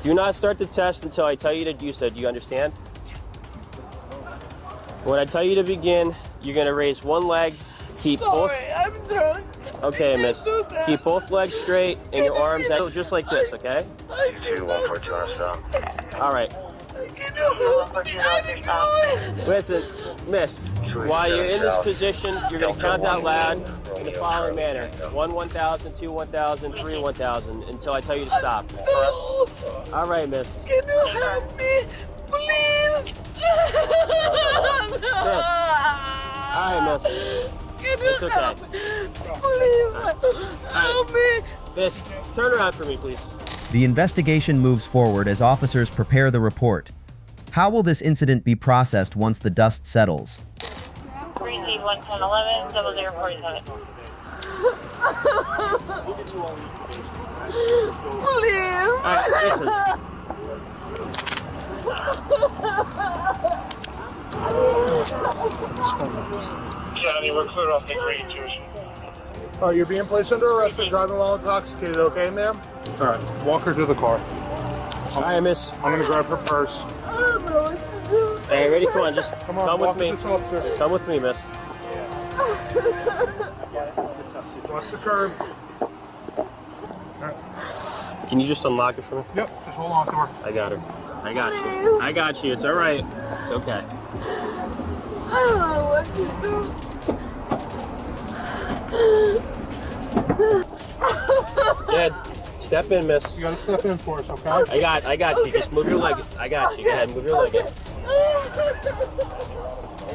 Do not start the test until I tell you to do so. Do you understand? When I tell you to begin, you're gonna raise one leg. Keep both. I'm drunk. Okay, miss. Keep both legs straight and your arms out, just like this. Okay. I do. 142 stop. All right. Can you help me? Listen, miss. While you're in this position, you're going to count out loud in the following manner: 1, 1,000, 2, 1,000, 3, 1,000, until I tell you to stop. No. All right, miss. Can you help me, please? Miss. All right, miss. Can you It's okay. help me? Please help me. Miss, turn around for me, please. The investigation moves forward as officers prepare the report. How will this incident be processed once the dust settles? 3Z 11011 0047. Please. All right, listen. Johnny, we're clear off the grade 2. Oh, you're being placed under arrest for driving while intoxicated, okay, ma'am? All right, walk her to the car. All right, miss. I'm gonna grab her purse. I don't know what to do. Hey, ready? Come on, just Come come with me. this officer. Come with me, miss. Watch the curb. Can you just unlock it for me? Yep, just hold on to her. I got her. I got you. I got you. It's all right. It's okay. I don't know what to do. Dad, step in, miss. You gotta step in for us, okay? I got you. Just move your leg. I got you. Go ahead, move your leg in.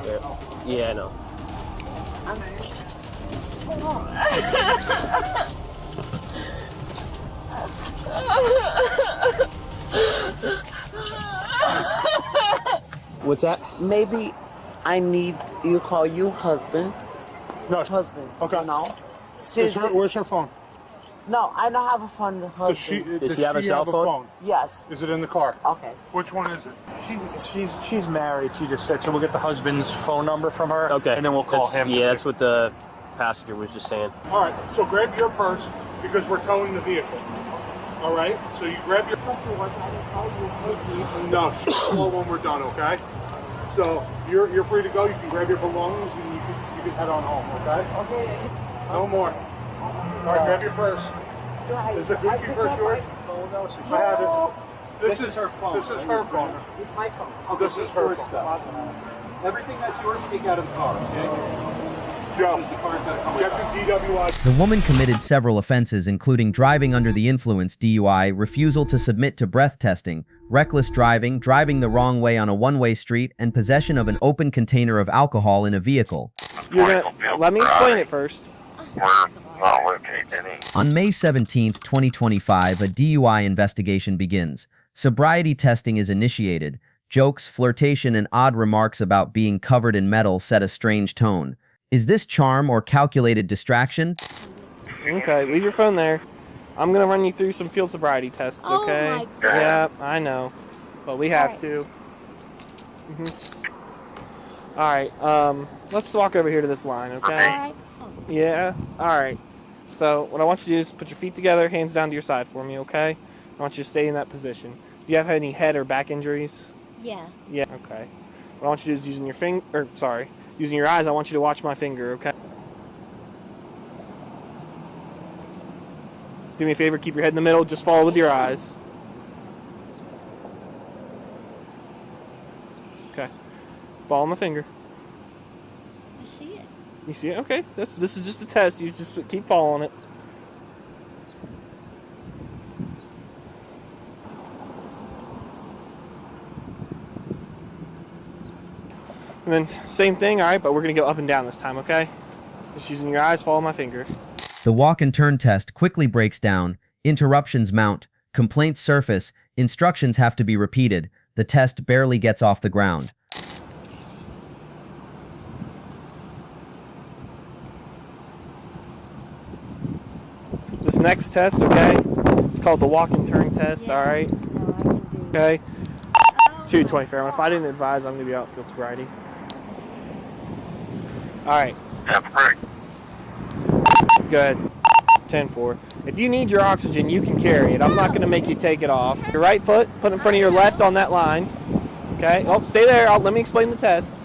There. Yeah, I know. What's that? Maybe I need you call you husband. No. Husband. Okay. No. Where's her phone? No, I don't have a phone. Husband. Does she have a cell phone? Yes. Is it in the car? Okay. Which one is it? She's married. She just said so. We'll get the husband's phone number from her. Okay. And then we'll call him. Yeah, that's what the passenger was just saying. All right. So grab your purse because we're towing the vehicle. All right. So you grab your. No, call when we're done. Okay. So you're free to go. You can grab your belongings and you can head on home. Okay. Okay. No more. All right. Grab your purse. Is the Gucci purse yours? I have it. This is her phone. This is her phone. It's my phone. Oh, this is her phone. Everything that's yours, take out of the car, okay? Joe, check the DWI. The woman committed several offenses, including driving under the influence (DUI), refusal to submit to breath testing, reckless driving, driving the wrong way on a one-way street, and possession of an open container of alcohol in a vehicle. Let me explain it first. On May 17, 2025, a DUI investigation begins. Sobriety testing is initiated. Jokes, flirtation, and odd remarks about being covered in metal set a strange tone. Is this charm or calculated distraction? Okay, leave your phone there. I'm gonna run you through some field sobriety tests, okay? Oh my God. Yeah, I know, but we have to. All right, let's walk over here to this line, okay? All right. Yeah, all right. So what I want you to do is put your feet together, hands down to your side for me, okay? I want you to stay in that position. Do you have any head or back injuries? Yeah. Yeah, okay. What I want you to do is using your eyes, I want you to watch my finger, okay? Do me a favor, keep your head in the middle, just follow with your eyes. Okay. Follow my finger. I see it. You see it? Okay. This is just a test. You just keep following it. And then same thing, all right, but we're going to go up and down this time, okay? Just using your eyes, follow my finger. The walk and turn test quickly breaks down. Interruptions mount. Complaints surface. Instructions have to be repeated. The test barely gets off the ground. This next test, okay, it's called the walk and turn test, all right? Okay. 2:20 fair. If I didn't advise, I'm going to be out in field sobriety. All right. Good. 10-4. If you need your oxygen, you can carry it. I'm not going to make you take it off. Your right foot, put in front of your left on that line. Okay. Oh, stay there. Let me explain the test.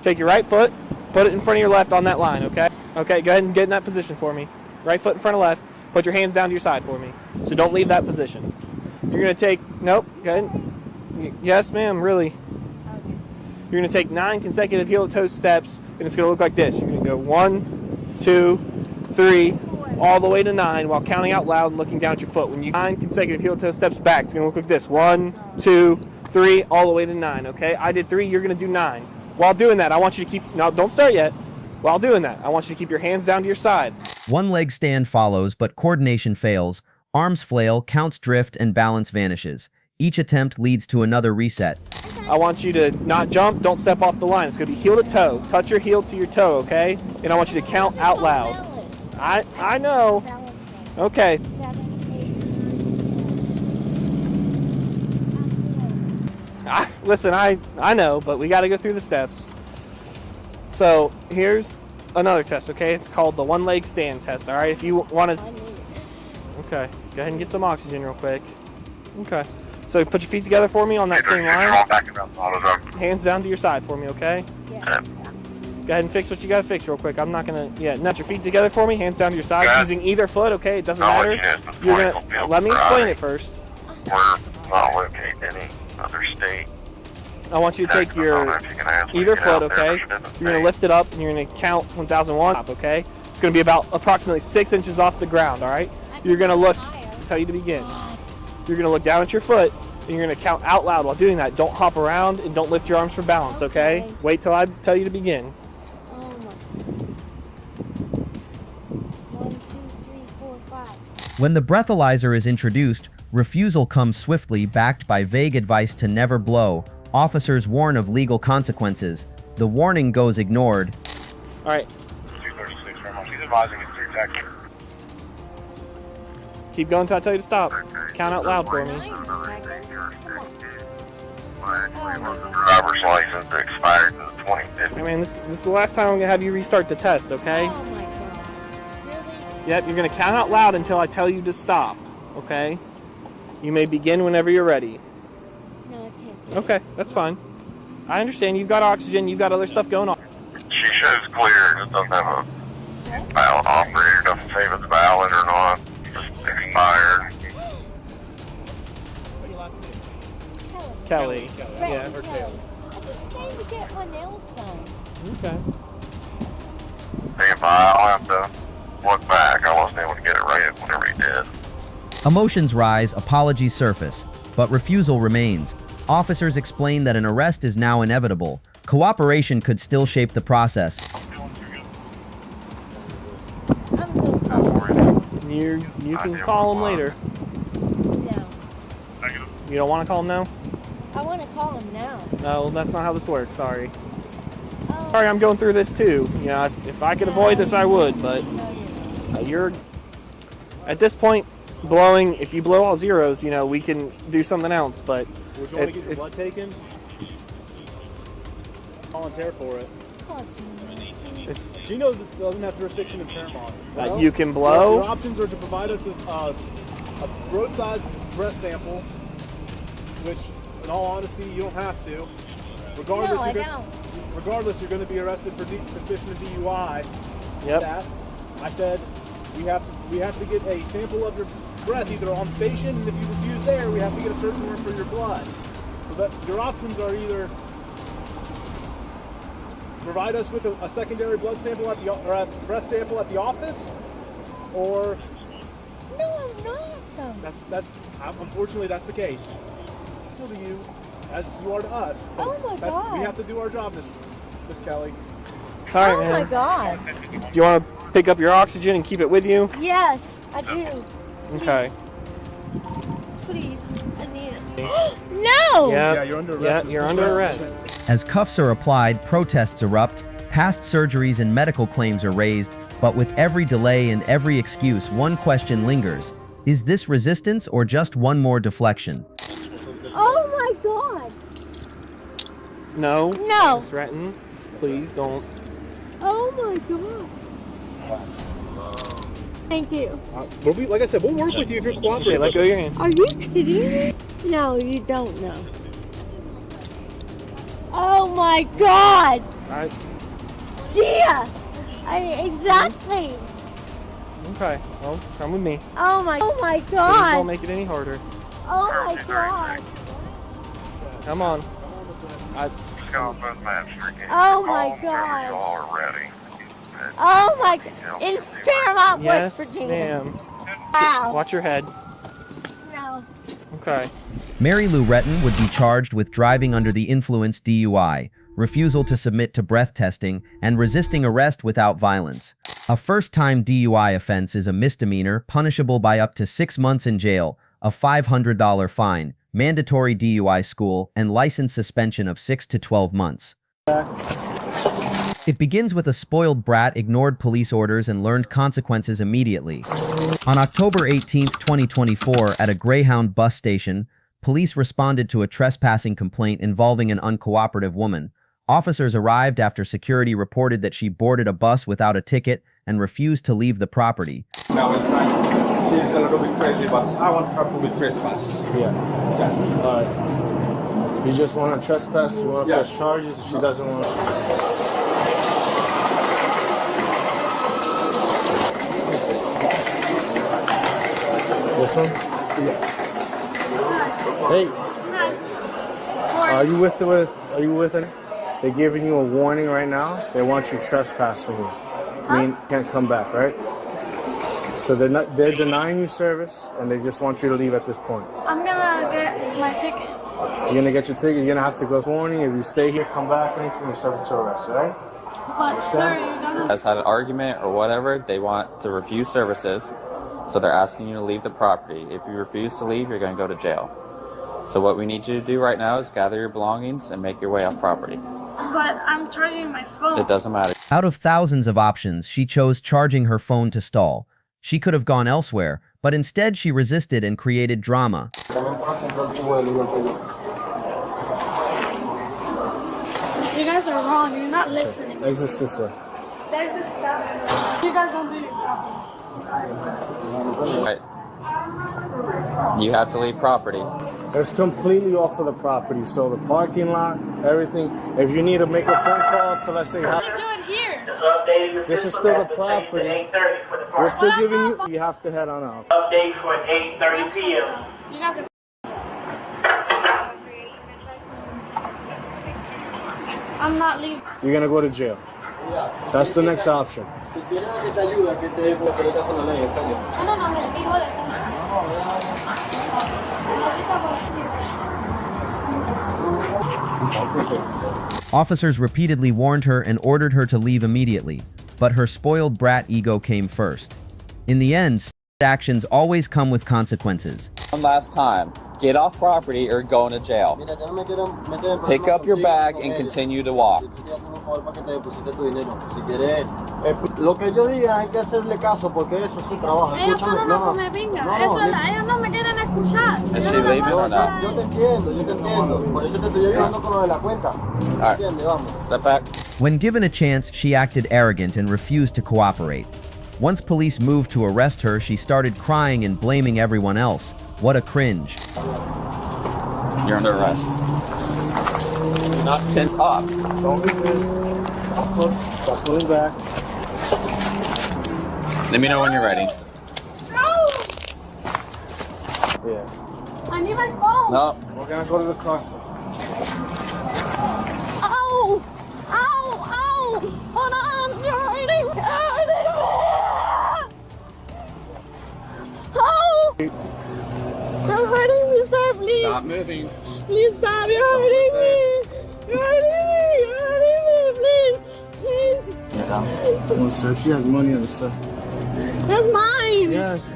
Take your right foot, put it in front of your left on that line, okay? Okay, go ahead and get in that position for me. Right foot in front of left. Put your hands down to your side for me. So don't leave that position. You're going to take, nope, go ahead. Yes, ma'am, really. You're going to take 9 consecutive heel-to-toe steps, and it's going to look like this. You're going to go 1, 2, 3, all the way to 9 while counting out loud and looking down at your foot. When you 9 consecutive heel-to-toe steps back, it's going to look like this. 1, 2, 3, all the way to 9, okay? I did 3, you're going to do 9. While doing that, I want you to keep, no, don't start yet. While doing that, I want you to keep your hands down to your side. One leg stand follows, but coordination fails. Arms flail, counts drift, and balance vanishes. Each attempt leads to another reset. I want you to not jump, don't step off the line. It's going to be heel to toe. Touch your heel to your toe, okay? And I want you to count out loud. I know. Okay. Listen, I know, but we got to go through the steps. So here's another test, okay? It's called the one leg stand test, all right? If you want to... Okay, go ahead and get some oxygen real quick. Okay. So put your feet together for me on that same line. Hands down to your side for me, okay? Yeah. Go ahead and fix what you got to fix real quick. I'm not going to... Yeah, nut your feet together for me. Hands down to your side. Using either foot, okay? It doesn't matter. You're going to... Let me explain it first. We're not located in any other state. I want you to take your either foot, okay? You're going to lift it up and you're going to count 1001, okay? It's going to be about approximately 6 inches off the ground, all right? You're going to look... I'll tell you to begin. You're going to look down at your foot, and you're going to count out loud while doing that. Don't hop around, and don't lift your arms for balance, okay? Wait till I tell you to begin. Oh my. 1, 2, 3, 4, 5. When the breathalyzer is introduced, refusal comes swiftly, backed by vague advice to never blow. Officers warn of legal consequences. The warning goes ignored. All right. 236, he's advising it's 3 taxi. Keep going until I tell you to stop. Count out loud for me. Driver's license expired in 2050. I mean, this is the last time I'm going to have you restart the test, okay? Oh my God. Really? Yep, you're going to count out loud until I tell you to stop, okay? You may begin whenever you're ready. No, I can't. Okay, that's fine. I understand. You've got oxygen. You've got other stuff going on. She shows clear. Just doesn't have a valid operator. Doesn't say if it's valid or not. Just expired. Kelly. Yeah. Or Taylor. I just came to get my nails done. Okay. Stand by, I'll have to look back. I wasn't able to get it right whenever he did. Emotions rise, apologies surface, but refusal remains. Officers explain that an arrest is now inevitable. Cooperation could still shape the process. You can call him later. No. You don't want to call him now? I want to call him now. No, that's not how this works. Sorry. Sorry, I'm going through this too. You know, if I could avoid this, I would. But you're at this point blowing. If you blow all zeros, you know we can do something else. But would you want to get your blood taken? Volunteer for it. It's Gino doesn't have jurisdiction in Paramount. Well, you can blow. Your options are to provide us a roadside breath sample, which, in all honesty, you don't have to. Regardless, No, I don't. Regardless, you're going to be arrested for suspicion of DUI. Yep. That I said we have to get a sample of your breath either on station, and if you refuse there, we have to get a search warrant for your blood. So that your options are either provide us with a secondary blood sample or a breath sample at the office, or No, I'm not. that's unfortunately that's the case. To you, as you are to us. Oh my God. We have to do our job, Miss Kelly. All right, Oh man. my God. Do you want to pick up your oxygen and keep it with you? Yes, I do. Okay. Please, I need it. No! Yeah, you're under arrest. Yeah, you're under arrest. As cuffs are applied, protests erupt, past surgeries and medical claims are raised, but with every delay and every excuse, one question lingers. Is this resistance or just one more deflection? Oh my God. No. No. Miss Retton, please don't. Oh my God. Thank you. Like I said, we'll work with you if you're cooperating. Okay, let go of your hand. Are you kidding me? No, you don't know. Oh my God. All right. Gia. Exactly. Okay. Well, come with me. Oh my Please God. don't make it any harder. Oh my God. Come on. Oh my God. Oh my God. In Fairmont, Yes, West Virginia. ma'am. Wow. Watch your head. No. Okay. Mary Lou Retton would be charged with driving under the influence DUI, refusal to submit to breath testing, and resisting arrest without violence. A first-time DUI offense is a misdemeanor punishable by up to 6 months in jail, a $500 fine, mandatory DUI school, and license suspension of 6 to 12 months. It begins with a spoiled brat ignored police orders and learned consequences immediately. On October 18, 2024, at a Greyhound bus station, police responded to a trespassing complaint involving an uncooperative woman. Officers arrived after security reported that she boarded a bus without a ticket and refused to leave the property. Now it's like she's a little bit crazy, but I want her to be trespass. Yeah. Yes. All right. You just want to trespass? You want to press charges if she doesn't want to? This one? Yeah. Hey. Are you with it? They're giving you a warning right now. They want you trespass from here. I mean, can't come back, right? So they're denying you service, and they just want you to leave at this point. I'm gonna get my ticket. You're gonna get your ticket. You're gonna have to go warning. If you stay here, come back, anything, you're subject to arrest, right? But sir, you don't. Has had an argument or whatever, they want to refuse services, so they're asking you to leave the property. If you refuse to leave, you're going to go to jail. So what we need you to do right now is gather your belongings and make your way off property. But I'm charging my phone. It doesn't matter. Out of thousands of options, she chose charging her phone to stall. She could have gone elsewhere, but instead she resisted and created drama. You guys are wrong. You're not listening. Exit this way. You guys don't do your job. Right. You have to leave property. It's completely off of the property, so the parking lot, everything. If you need to make a phone call to, let's say, You do it here. this is still the property. We're still giving you. You have to head on out. Update for 8:30 p.m. You guys are. I'm not leaving. You're gonna go to jail. That's the next option. Officers repeatedly warned her and ordered her to leave immediately, but her spoiled brat ego came first. In the end, actions always come with consequences. One last time. Get off property or go into jail. Pick up your bag and continue to walk. Lo que yo diga hay que hacerle caso porque eso es su trabajo. Ellos son unos come pinga. Ellos no me quieren escuchar. Is she leaving or not? Yo te entiendo. Por eso te estoy ayudando con lo de la cuenta. ¿Entiendes? Vamos. Step back. When given a chance, she acted arrogant and refused to cooperate. Once police moved to arrest her, she started crying and blaming everyone else. What a cringe. You're under arrest. You're not pissed off. Don't resist. Stop pulling back. Let me know when you're ready. No! Yeah. I need my phone. No. We're gonna go to the car. Ow! Ow! Ow! Hold on! You're hurting me! Ow! You're hurting me, sir, please. Stop moving. Please stop. You're hurting me. You're hurting me. You're hurting me, please. Please. Well, sir, she has money on the side. That's mine. Yes.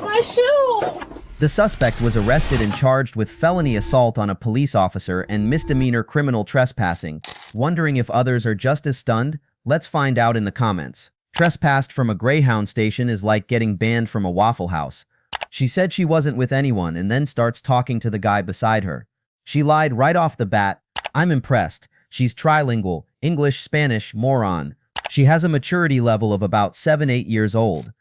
My shoe. The suspect was arrested and charged with felony assault on a police officer and misdemeanor criminal trespassing. Wondering if others are just as stunned? Let's find out in the comments. Trespassed from a Greyhound station is like getting banned from a Waffle House. She said she wasn't with anyone and then starts talking to the guy beside her. She lied right off the bat. I'm impressed. She's trilingual, English, Spanish, moron. She has a maturity level of about 7-8 years old.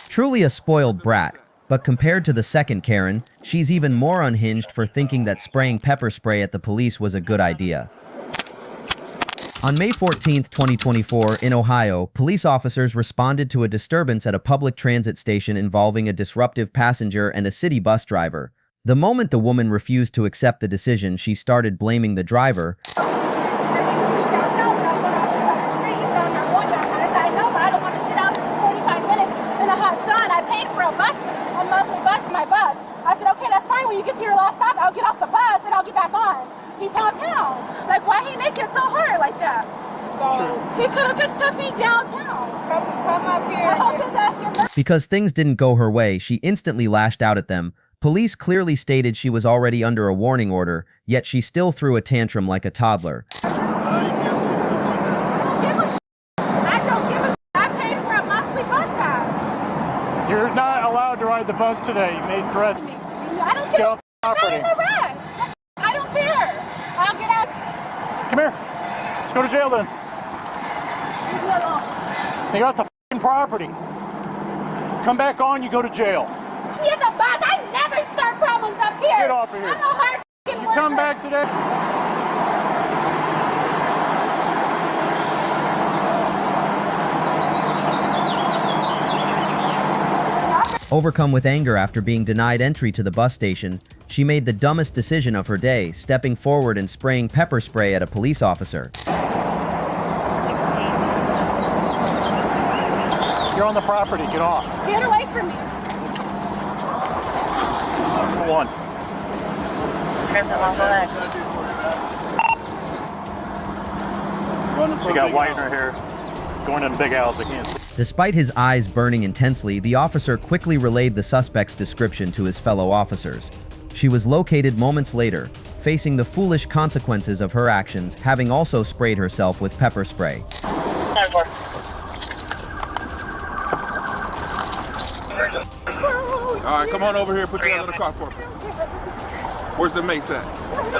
Truly a spoiled brat, but compared to the second Karen, she's even more unhinged for thinking that spraying pepper spray at the police was a good idea. On May 14, 2024, in Ohio, police officers responded to a disturbance at a public transit station involving a disruptive passenger and a city bus driver. The moment the woman refused to accept the decision, she started blaming the driver. I said, okay, that's fine. When you get to your last stop, I'll get off the bus and I'll get back on. He downtown. Like, why he make it so hard like that? He could have just took me downtown. Come up here. I hope his ass gets... Because things didn't go her way, she instantly lashed out at them. Police clearly stated she was already under a warning order, yet she still threw a tantrum like a toddler. I don't give a shit. I paid for a monthly bus pass. You're not allowed to ride the bus today. You made threats. I don't care. I'm not in the rest. I don't care. I'll get out. Come here. Let's go to jail then. Leave me alone. You got the f***ing property. Come back on, you go to jail. Me at the bus. I never start problems up here. Get off of here. I'm no hard f***ing You come back today. Overcome with anger after being denied entry to the bus station, she made the dumbest decision of her day, stepping forward and spraying pepper spray at a police officer. You're on the property. Get off. Get away from me. One. She got white in her hair. Going in the big house, I can't see. Despite his eyes burning intensely, the officer quickly relayed the suspect's description to his fellow officers. She was located moments later, facing the foolish consequences of her actions, having also sprayed herself with pepper spray. All right, come on over here. Put your hands on the car for me. Where's the mace at? Put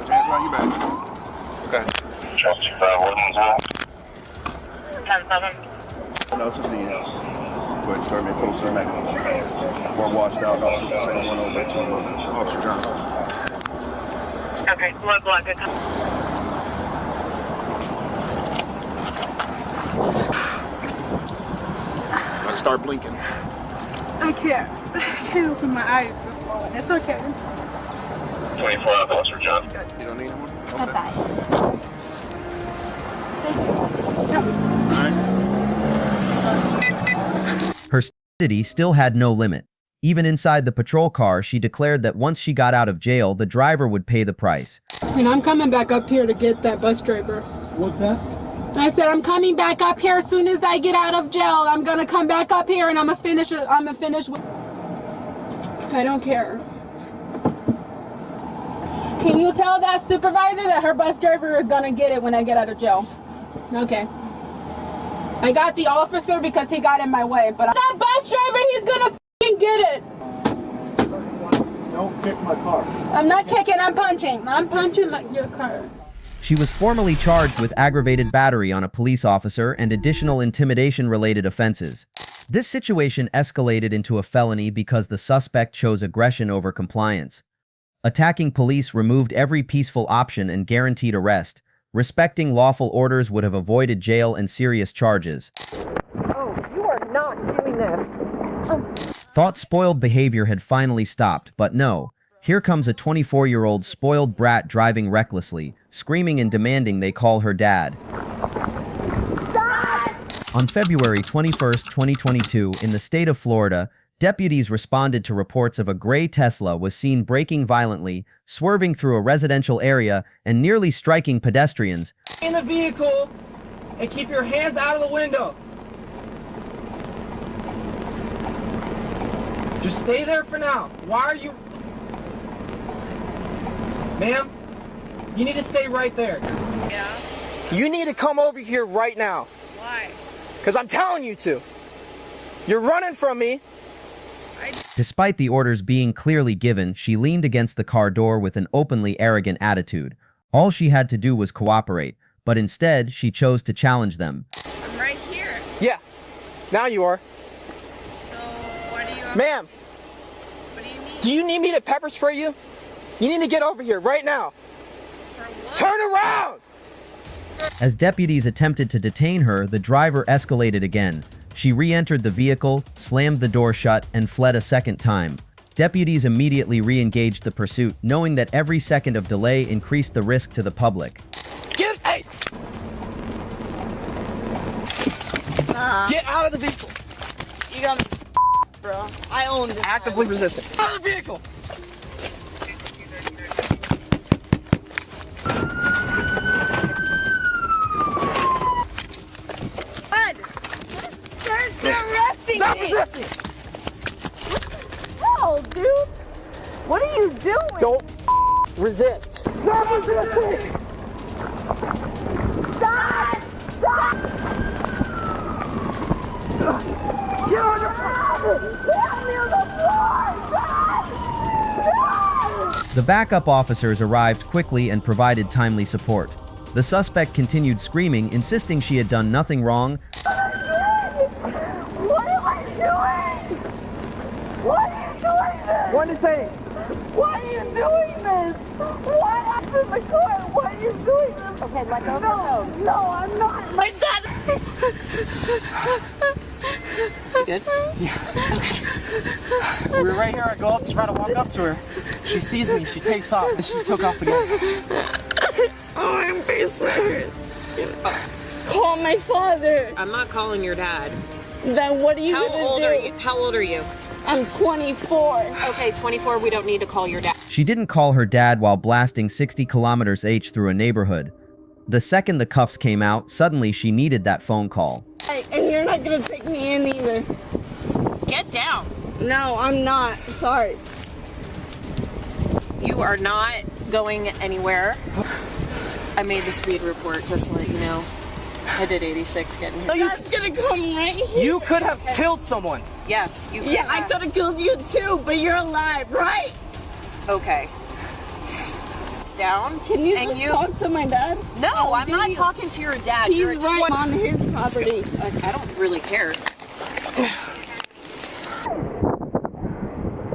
your hands behind your back. Okay. No, it's just the go ahead and start me a poster and we're washed out. I'll send one over to Officer Johnson. Okay, go on, good. I start blinking. I can't open my eyes this moment. It's okay. 24 hour Officer John. You don't need one? I'm fine. Her stupidity still had no limit. Even inside the patrol car, she declared that once she got out of jail, the driver would pay the price. And I'm coming back up here to get that bus driver. What's that? I said I'm coming back up here as soon as I get out of jail. I'm gonna come back up here and I'm gonna finish with. I don't care. Can you tell that supervisor that her bus driver is gonna get it when I get out of jail? Okay. I got the officer because he got in my way, but that bus driver, he's gonna f***ing get it. Don't kick my car. I'm not kicking, I'm punching. I'm punching your car. She was formally charged with aggravated battery on a police officer and additional intimidation-related offenses. This situation escalated into a felony because the suspect chose aggression over compliance. Attacking police removed every peaceful option and guaranteed arrest. Respecting lawful orders would have avoided jail and serious charges. Oh, you are not doing this. Thought spoiled behavior had finally stopped, but no. Here comes a 24-year-old spoiled brat driving recklessly, screaming and demanding they call her dad. Dad! On February 21, 2022, in the state of Florida, deputies responded to reports of a gray Tesla was seen braking violently, swerving through a residential area, and nearly striking pedestrians. In the vehicle and keep your hands out of the window. Just stay there for now. Why are you... Ma'am, you need to stay right there. Yeah? You need to come over here right now. Why? Because I'm telling you to. You're running from me. Despite the orders being clearly given, she leaned against the car door with an openly arrogant attitude. All she had to do was cooperate, but instead, she chose to challenge them. I'm right here. Yeah, now you are. So, what do you want? Ma'am, What do you need? do you need me to pepper spray you? You need to get over here right now. For what? Turn around! As deputies attempted to detain her, the driver escalated again. She re-entered the vehicle, slammed the door shut, and fled a second time. Deputies immediately re-engaged the pursuit, knowing that every second of delay increased the risk to the public. Get out of the vehicle! You got me, bro. I own this. Actively resisting. Out of the vehicle! Bud! They're arresting Stop me! resisting! Hell, dude! What are you doing? Don't resist. Stop resisting! Stop! Stop! Get on the floor! Get me on the floor! Stop! Stop! The backup officers arrived quickly and provided timely support. The suspect continued screaming, insisting she had done nothing wrong. What am I doing? Why are you doing this? What is it? Why are you doing this? Why after the court? Why are you doing this? Okay, let go. No, I'm not. My dad! Good? Yeah. Okay. We were right here. I go up to try to walk up to her. She sees me. She takes off. And she took off again. Oh, my face hurts. Call my father. I'm not calling your dad. Then what are you gonna do? How old are you? I'm 24. Okay, 24. We don't need to call your dad. She didn't call her dad while blasting 60 km/h through a neighborhood. The second the cuffs came out, suddenly she needed that phone call. Hey, and you're not gonna take me in either. Get down. No, I'm not. Sorry. You are not going anywhere. I made the speed report just to let you know. I did 86 getting here. That's gonna come right here. You could have killed someone. Yes, you could. Yeah, I could have killed you too, but you're alive, right? Okay. Down. Can you talk to my dad? No, I'm not talking to your dad. He's You're right on his property. I don't really care. Do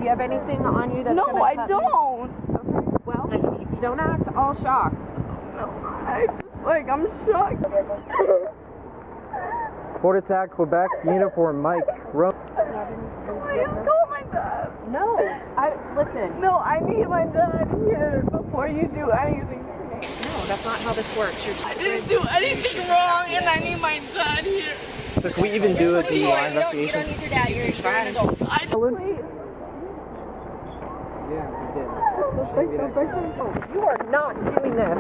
you have anything on you that's No, gonna I cut don't. Me? Okay. Well, don't act all shocked. I'm shocked. Port Attack, Quebec, uniform Mike. Please call my dad. No, listen. No, I need my dad here before you do anything to me. No, that's not how this works. I didn't do anything wrong, and I need my dad here. So can we even do a DUI investigation? You don't need your dad. You're an adult. Please. You are not doing this.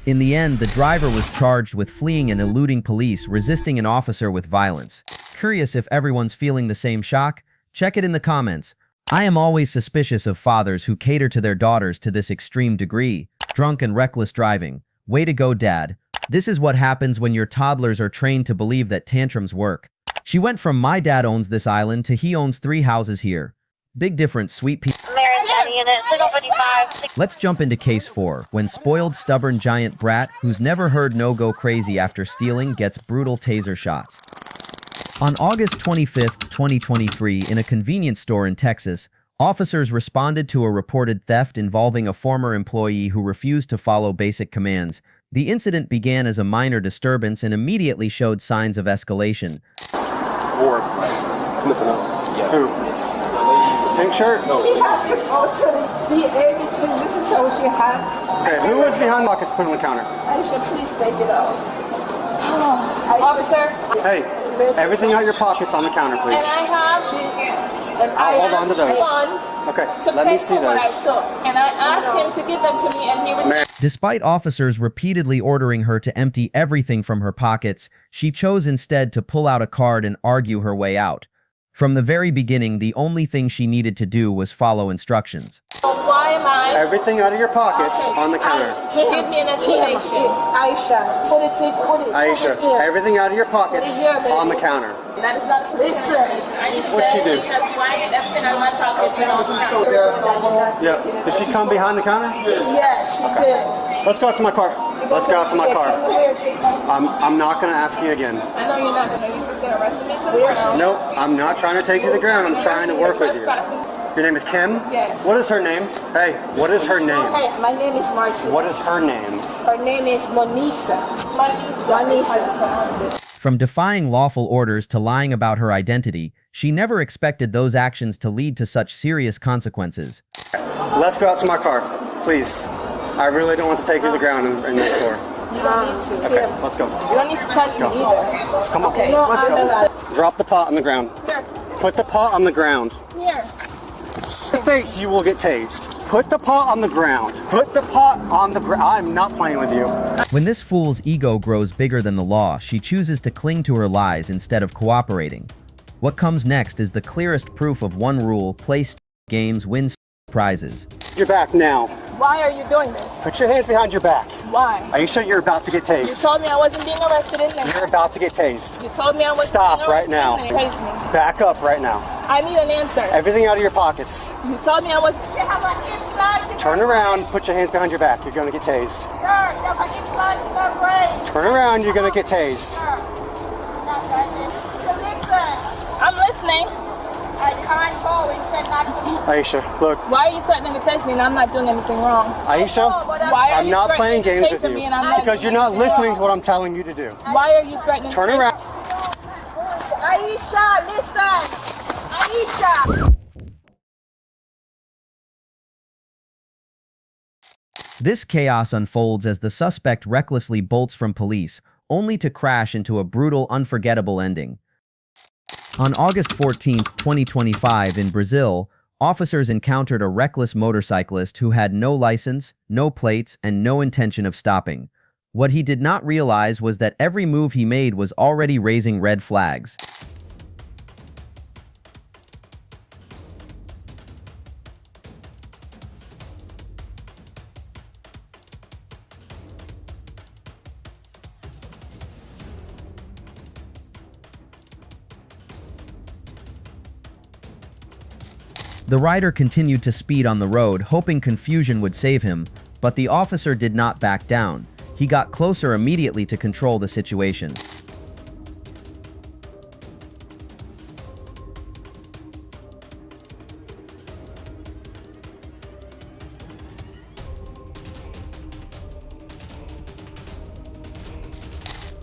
In the end, the driver was charged with fleeing and eluding police, resisting an officer with violence. Curious if everyone's feeling the same shock? Check it in the comments. I am always suspicious of fathers who cater to their daughters to this extreme degree. Drunk and reckless driving. Way to go, Dad. This is what happens when your toddlers are trained to believe that tantrums work. She went from my dad owns this island to he owns 3 houses here. Big difference, sweet people. Let's jump into case 4, when spoiled, stubborn giant brat who's never heard no go crazy after stealing gets brutal taser shots. On August 25, 2023, in a convenience store in Texas, officers responded to a reported theft involving a former employee who refused to follow basic commands. The incident began as a minor disturbance and immediately showed signs of escalation. Or flipping up. Yeah. Who? Pink shirt? She has to go to the VA because this is how she has. Okay, who was behind pockets put on the counter? Aisha, please take it off. Officer. Hey, everything out your pockets on the counter, please. And I have I'll hold on to those. funds Okay, to let pay me see for what I those. took. And I asked him to give them to me, and he returned. Despite officers repeatedly ordering her to empty everything from her pockets, she chose instead to pull out a card and argue her way out. From the very beginning, the only thing she needed to do was follow instructions. So why am I? Everything out of your pockets on the counter. Give me an explanation. Aisha, put it Aisha, here. everything out of your pockets Put it here, baby. on the counter. That is not Listen. I need to What'd she do? because why did everything out of my pockets and off the counter? Yeah. Did she come behind the counter? Yes, she did. Let's go out to my car. Let's go out to my car. Where she I'm not gonna ask you again. I know you're not gonna. You just gonna arrest me to the ground. Nope, I'm not trying to take you to the ground. I'm trying to work with you. Your name is Kim? Yes. What is her name? Hey, what is her name? Hey, my name is Marcy. What is her name? Her name is Monisa. Monisa. From defying lawful orders to lying about her identity, she never expected those actions to lead to such serious consequences. Let's go out to my car, please. I really don't want to take you to the ground in this store. You don't need to. Okay, let's go. You don't need to touch me either. Come on, Okay. let's go. Drop the pot on the ground. Here. Put the pot on the ground. Here. Your face, you will get tased. Put the pot on the ground. Put the pot on the ground. I'm not playing with you. When this fool's ego grows bigger than the law, she chooses to cling to her lies instead of cooperating. What comes next is the clearest proof of one rule: play games, win prizes. Your back now. Why are you doing this? Put your hands behind your back. Why? Are you sure you're about to get tased? You told me I wasn't being arrested in there. You're about to get tased. You told me I wasn't Stop being right arrested now. in there. Tase me. Back up right now. I need an answer. Everything out of your pockets. You told me I was. She have an implant in Turn around, put your hands behind your back. You're gonna get tased. Sir, she have an implant in her brain. Turn around, you're gonna get tased. Sir, not like this. To listen. I'm listening. I can't go. He said not to. Aisha, look. Why are you threatening to tase me and I'm not doing anything wrong? Aisha, Why are I'm you not playing threatening to games with tase you me and I'm not because you're not listening to what I'm telling you to do. Why are you threatening Turn to tase around. Aisha, listen. Aisha. This chaos unfolds as the suspect recklessly bolts from police, only to crash into a brutal, unforgettable ending. On August 14, 2025, in Brazil, officers encountered a reckless motorcyclist who had no license, no plates, and no intention of stopping. What he did not realize was that every move he made was already raising red flags. The rider continued to speed on the road, hoping confusion would save him, but the officer did not back down. He got closer immediately to control the situation.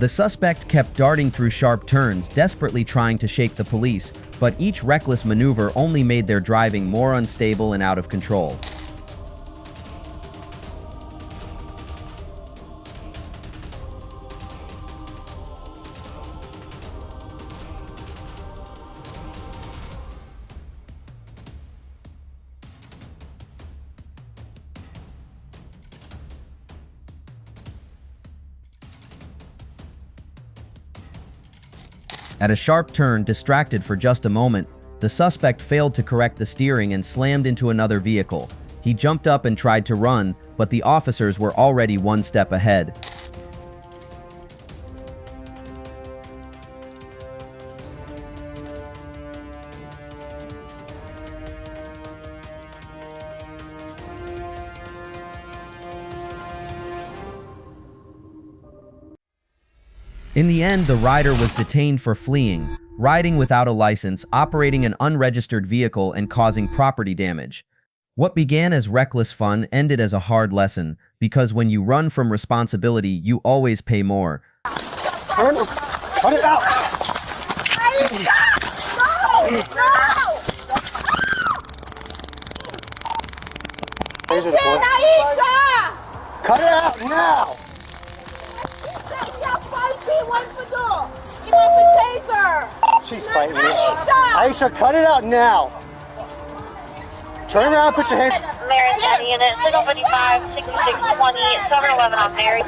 The suspect kept darting through sharp turns, desperately trying to shake the police, but each reckless maneuver only made their driving more unstable and out of control. At a sharp turn, distracted for just a moment, the suspect failed to correct the steering and slammed into another vehicle. He jumped up and tried to run, but the officers were already one step ahead. In the end, the rider was detained for fleeing, riding without a license, operating an unregistered vehicle, and causing property damage. What began as reckless fun ended as a hard lesson, because when you run from responsibility, you always pay more. Cut it out! Aisha! Cut it out now! She's fighting me. Aisha, cut it out now! Turn around, put your hands... Mary's County Unit, Signal 55, 6620, 711 on Mary.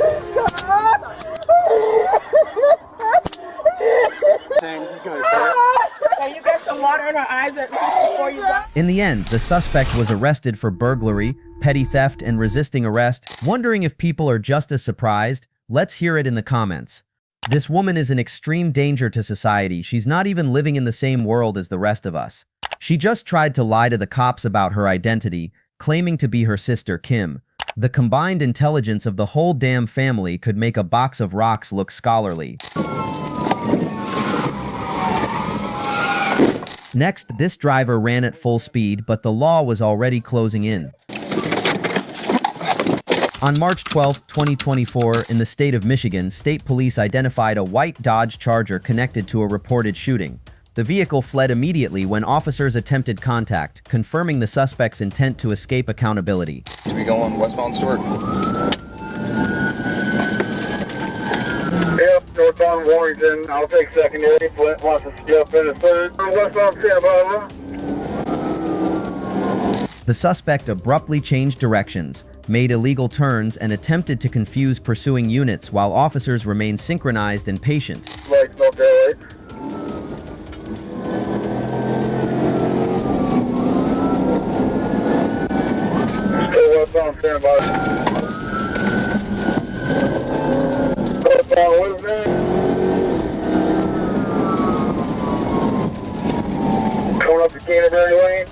Hey, you got some water in her eyes at least before you go. In the end, the suspect was arrested for burglary, petty theft, and resisting arrest. Wondering if people are just as surprised? Let's hear it in the comments. This woman is an extreme danger to society. She's not even living in the same world as the rest of us. She just tried to lie to the cops about her identity, claiming to be her sister Kim. The combined intelligence of the whole damn family could make a box of rocks look scholarly. Next, this driver ran at full speed, but the law was already closing in. On March 12, 2024, in the state of Michigan, state police identified a white Dodge Charger connected to a reported shooting. The vehicle fled immediately when officers attempted contact, confirming the suspect's intent to escape accountability. Should we go on westbound Stewart? Yep, northbound Warrington. I'll take secondary. Flint wants to jump in and put it. Westbound Santa The suspect abruptly changed directions, made illegal turns, and attempted to confuse pursuing units while officers remained synchronized and patient. Lights, no tail lights. Still westbound standby. Westbound Wisman. Coming up to Canterbury Lane.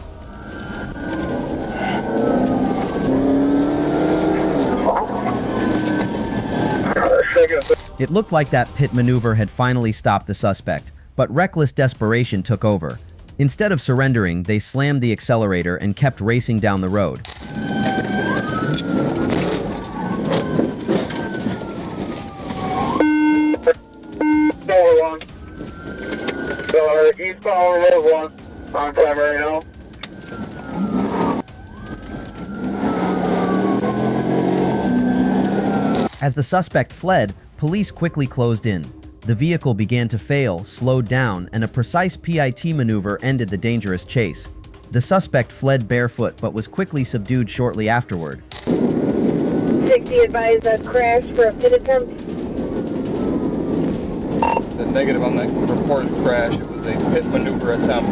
It looked like that pit maneuver had finally stopped the suspect, but reckless desperation took over. Instead of surrendering, they slammed the accelerator and kept racing down the road. Over one. Eastbound Road 1. On time right now. As the suspect fled, police quickly closed in. The vehicle began to fail, slowed down, and a precise PIT maneuver ended the dangerous chase. The suspect fled barefoot but was quickly subdued shortly afterward. 60 advised a crash for a pit attempt. It's a negative on that reported crash. It was a pit maneuver attempt.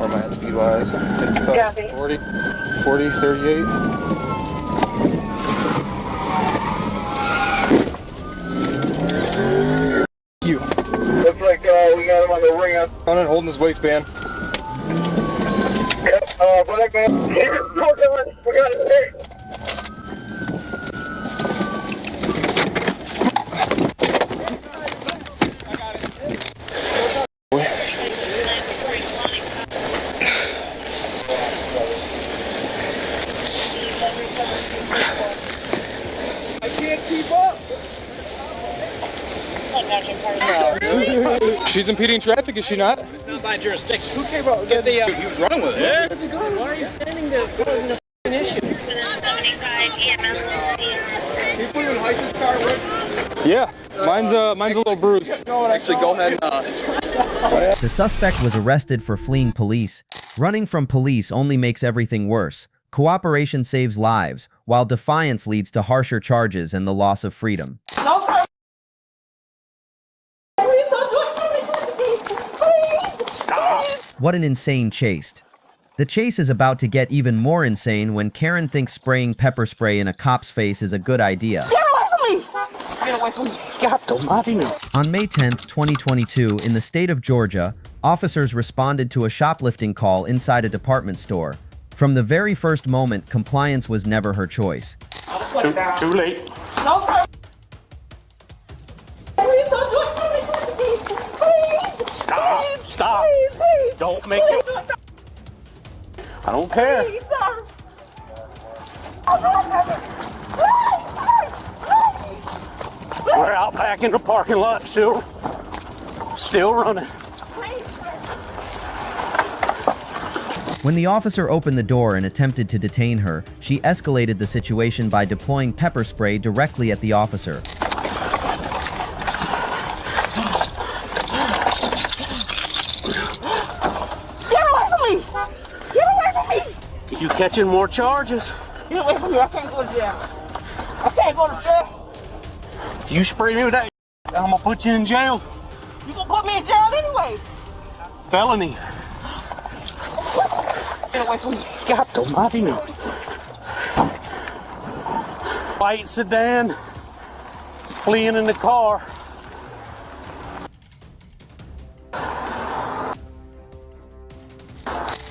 Or my speed wise. 55, 40, 38. You. Looks like we got him on the ring up. On and holding his waistband. Yep, black man. We got it there. I can't keep up. She's impeding traffic, is she not? It's not by jurisdiction. Who came out? Get the. He was running with it. Why are you standing there causing a f***ing issue? Yeah, mine's a little bruised. Actually, go ahead and. The suspect was arrested for fleeing police. Running from police only makes everything worse. Cooperation saves lives, while defiance leads to harsher charges and the loss of freedom. What an insane chase. The chase is about to get even more insane when Karen thinks spraying pepper spray in a cop's face is a good idea. Get away from me! Get away from me! God almighty no. On May 10th, 2022, in the state of Georgia, officers responded to a shoplifting call inside a department store. From the very first moment, compliance was never her choice. Too late. No, sir. Please don't do it. Please. Stop. Please. Stop. Please, please. Don't make it. I don't care. Please, sir. We're out back in the parking lot, still running. When the officer opened the door and attempted to detain her, she escalated the situation by deploying pepper spray directly at the officer. Get away from me! Get away from me! You catching more charges? Get away from me! I can't go to jail. I can't go to jail. You spray me with that, I'm gonna put you in jail. You gonna put me in jail anyway? Felony. Get away from me. God almighty no. White sedan, fleeing in the car.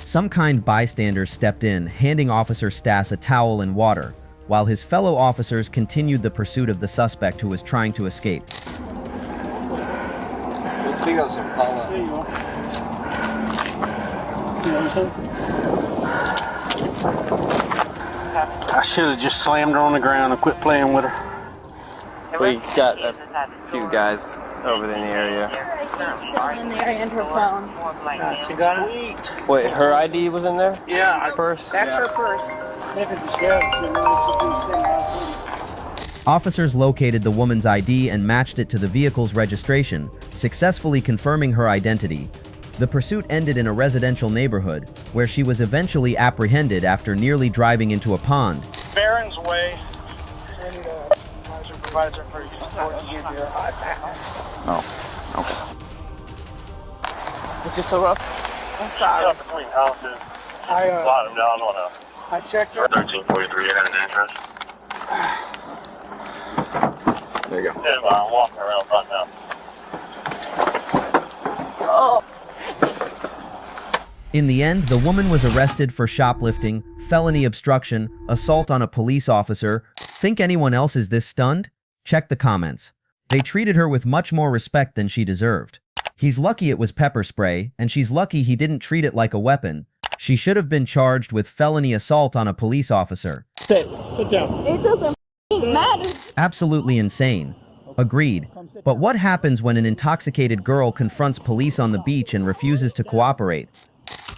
Some kind bystander stepped in, handing Officer Stas a towel and water, while his fellow officers continued the pursuit of the suspect who was trying to escape. I should have just slammed her on the ground and quit playing with her. We got a few guys over in the area. Still in there and her phone. She got it. Wait, her ID was in there? Yeah. Purse? That's her purse. Officers located the woman's ID and matched it to the vehicle's registration, successfully confirming her identity. The pursuit ended in a residential neighborhood, where she was eventually apprehended after nearly driving into a pond. Barron's Way. Supervisor for support to give you a hot town. Oh, okay. Is this so rough? I'm sorry. Between houses. Slide them down on I checked her. 1343, I had an address. There you go. Yeah, I'm walking around right now. Oh. In the end, the woman was arrested for shoplifting, felony obstruction, assault on a police officer. Think anyone else is this stunned? Check the comments. They treated her with much more respect than she deserved. He's lucky it was pepper spray, and she's lucky he didn't treat it like a weapon. She should have been charged with felony assault on a police officer. Sit down. It doesn't matter. Absolutely insane. Agreed. But what happens when an intoxicated girl confronts police on the beach and refuses to cooperate?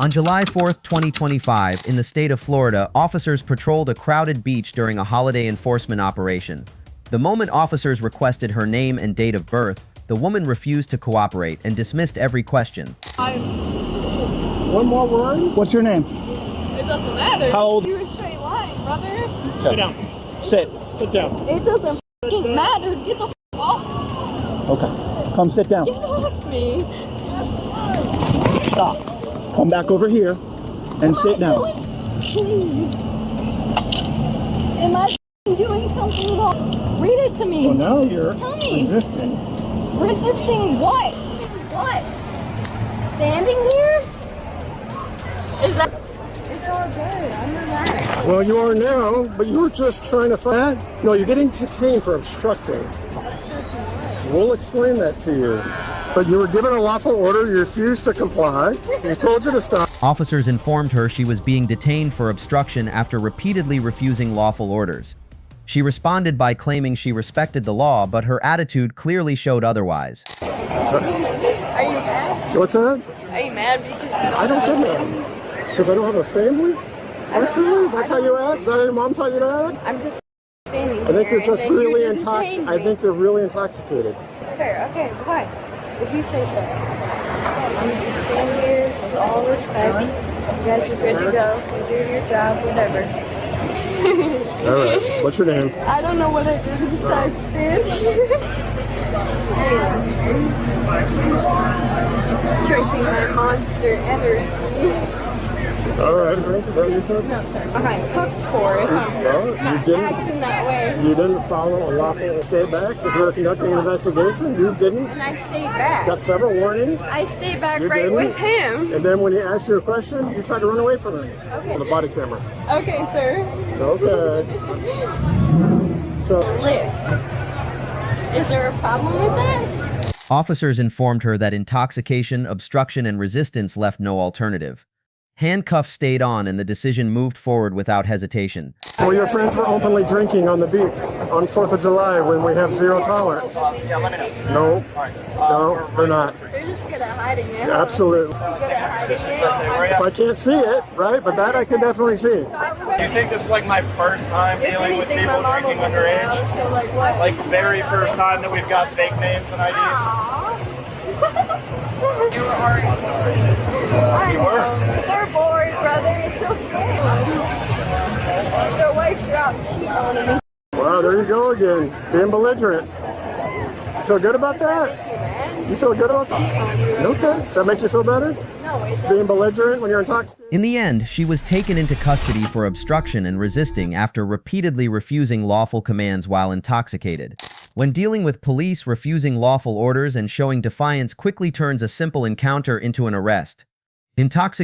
On July 4th, 2025, in the state of Florida, officers patrolled a crowded beach during a holiday enforcement operation. The moment officers requested her name and date of birth, the woman refused to cooperate and dismissed every question. One more word. What's your name? It doesn't matter. How old? You're a straight line, brother. Sit down. Sit down. It doesn't matter. Get the off. Okay. Come sit down. Get off me. Stop. Come back over here and sit down. Please. Am I doing something wrong? Read it to me. Well, now you're resisting. Resisting what? What? Standing here? Is that? It's all good. I'm relaxed. Well, you are now, but you were just trying to find. No, you're getting detained for obstructing. We'll explain that to you. But you were given a lawful order, you refused to comply. We told you to stop. Officers informed her she was being detained for obstruction after repeatedly refusing lawful orders. She responded by claiming she respected the law, but her attitude clearly showed otherwise. Are you mad? What's that? Are you mad because you don't I don't have a get family? mad. Because I don't have a family? Actually, that's how you act? Is that how your mom taught you to act? I'm just standing I think here you're just and then really you're just intoxicated. I angry. think you're really intoxicated. It's fair. Okay, fine. If you say so. I'm just stand here with all respect. You guys are good to go. You do your job, whatever. All right. What's your name? I don't know what I did besides stand. Drinking my Monster Energy. All right. Is that what you said? No, sir. I'm behind cuffs for if I'm not acting that way. You didn't follow a lawful stay back if you were conducting an investigation? You didn't? And I stayed back. Got several warnings? I stayed back You right didn't? with him. And then when he asked you a question, you tried to run away from him. Okay. On the body camera. Okay, sir. Okay. So. Lift. Is there a problem with that? Officers informed her that intoxication, obstruction, and resistance left no alternative. Handcuffs stayed on and the decision moved forward without hesitation. Well, your friends were openly drinking on the beach on 4th of July when we have zero tolerance. No, no, they're not. They're just good at hiding it. Absolutely. Just be good at hiding it. If I can't see it, right? But that I can definitely see. Do you think this is like my first time If dealing with anything, people my mom drinking will get me out, underage? so like what? Like very first time that we've got fake names and IDs? You were already I know. They're bored, brother. It's okay. Their wives are out cheating on me. Wow, there you go again. Being belligerent. You feel good about that? You feel good about that? Okay. Does that make you feel better? No, it doesn't. Being belligerent when you're intoxicated? In the end, she was taken into custody for obstruction and resisting after repeatedly refusing lawful commands while intoxicated. When dealing with police, refusing lawful orders and showing defiance quickly turns a simple encounter into an arrest. Intoxication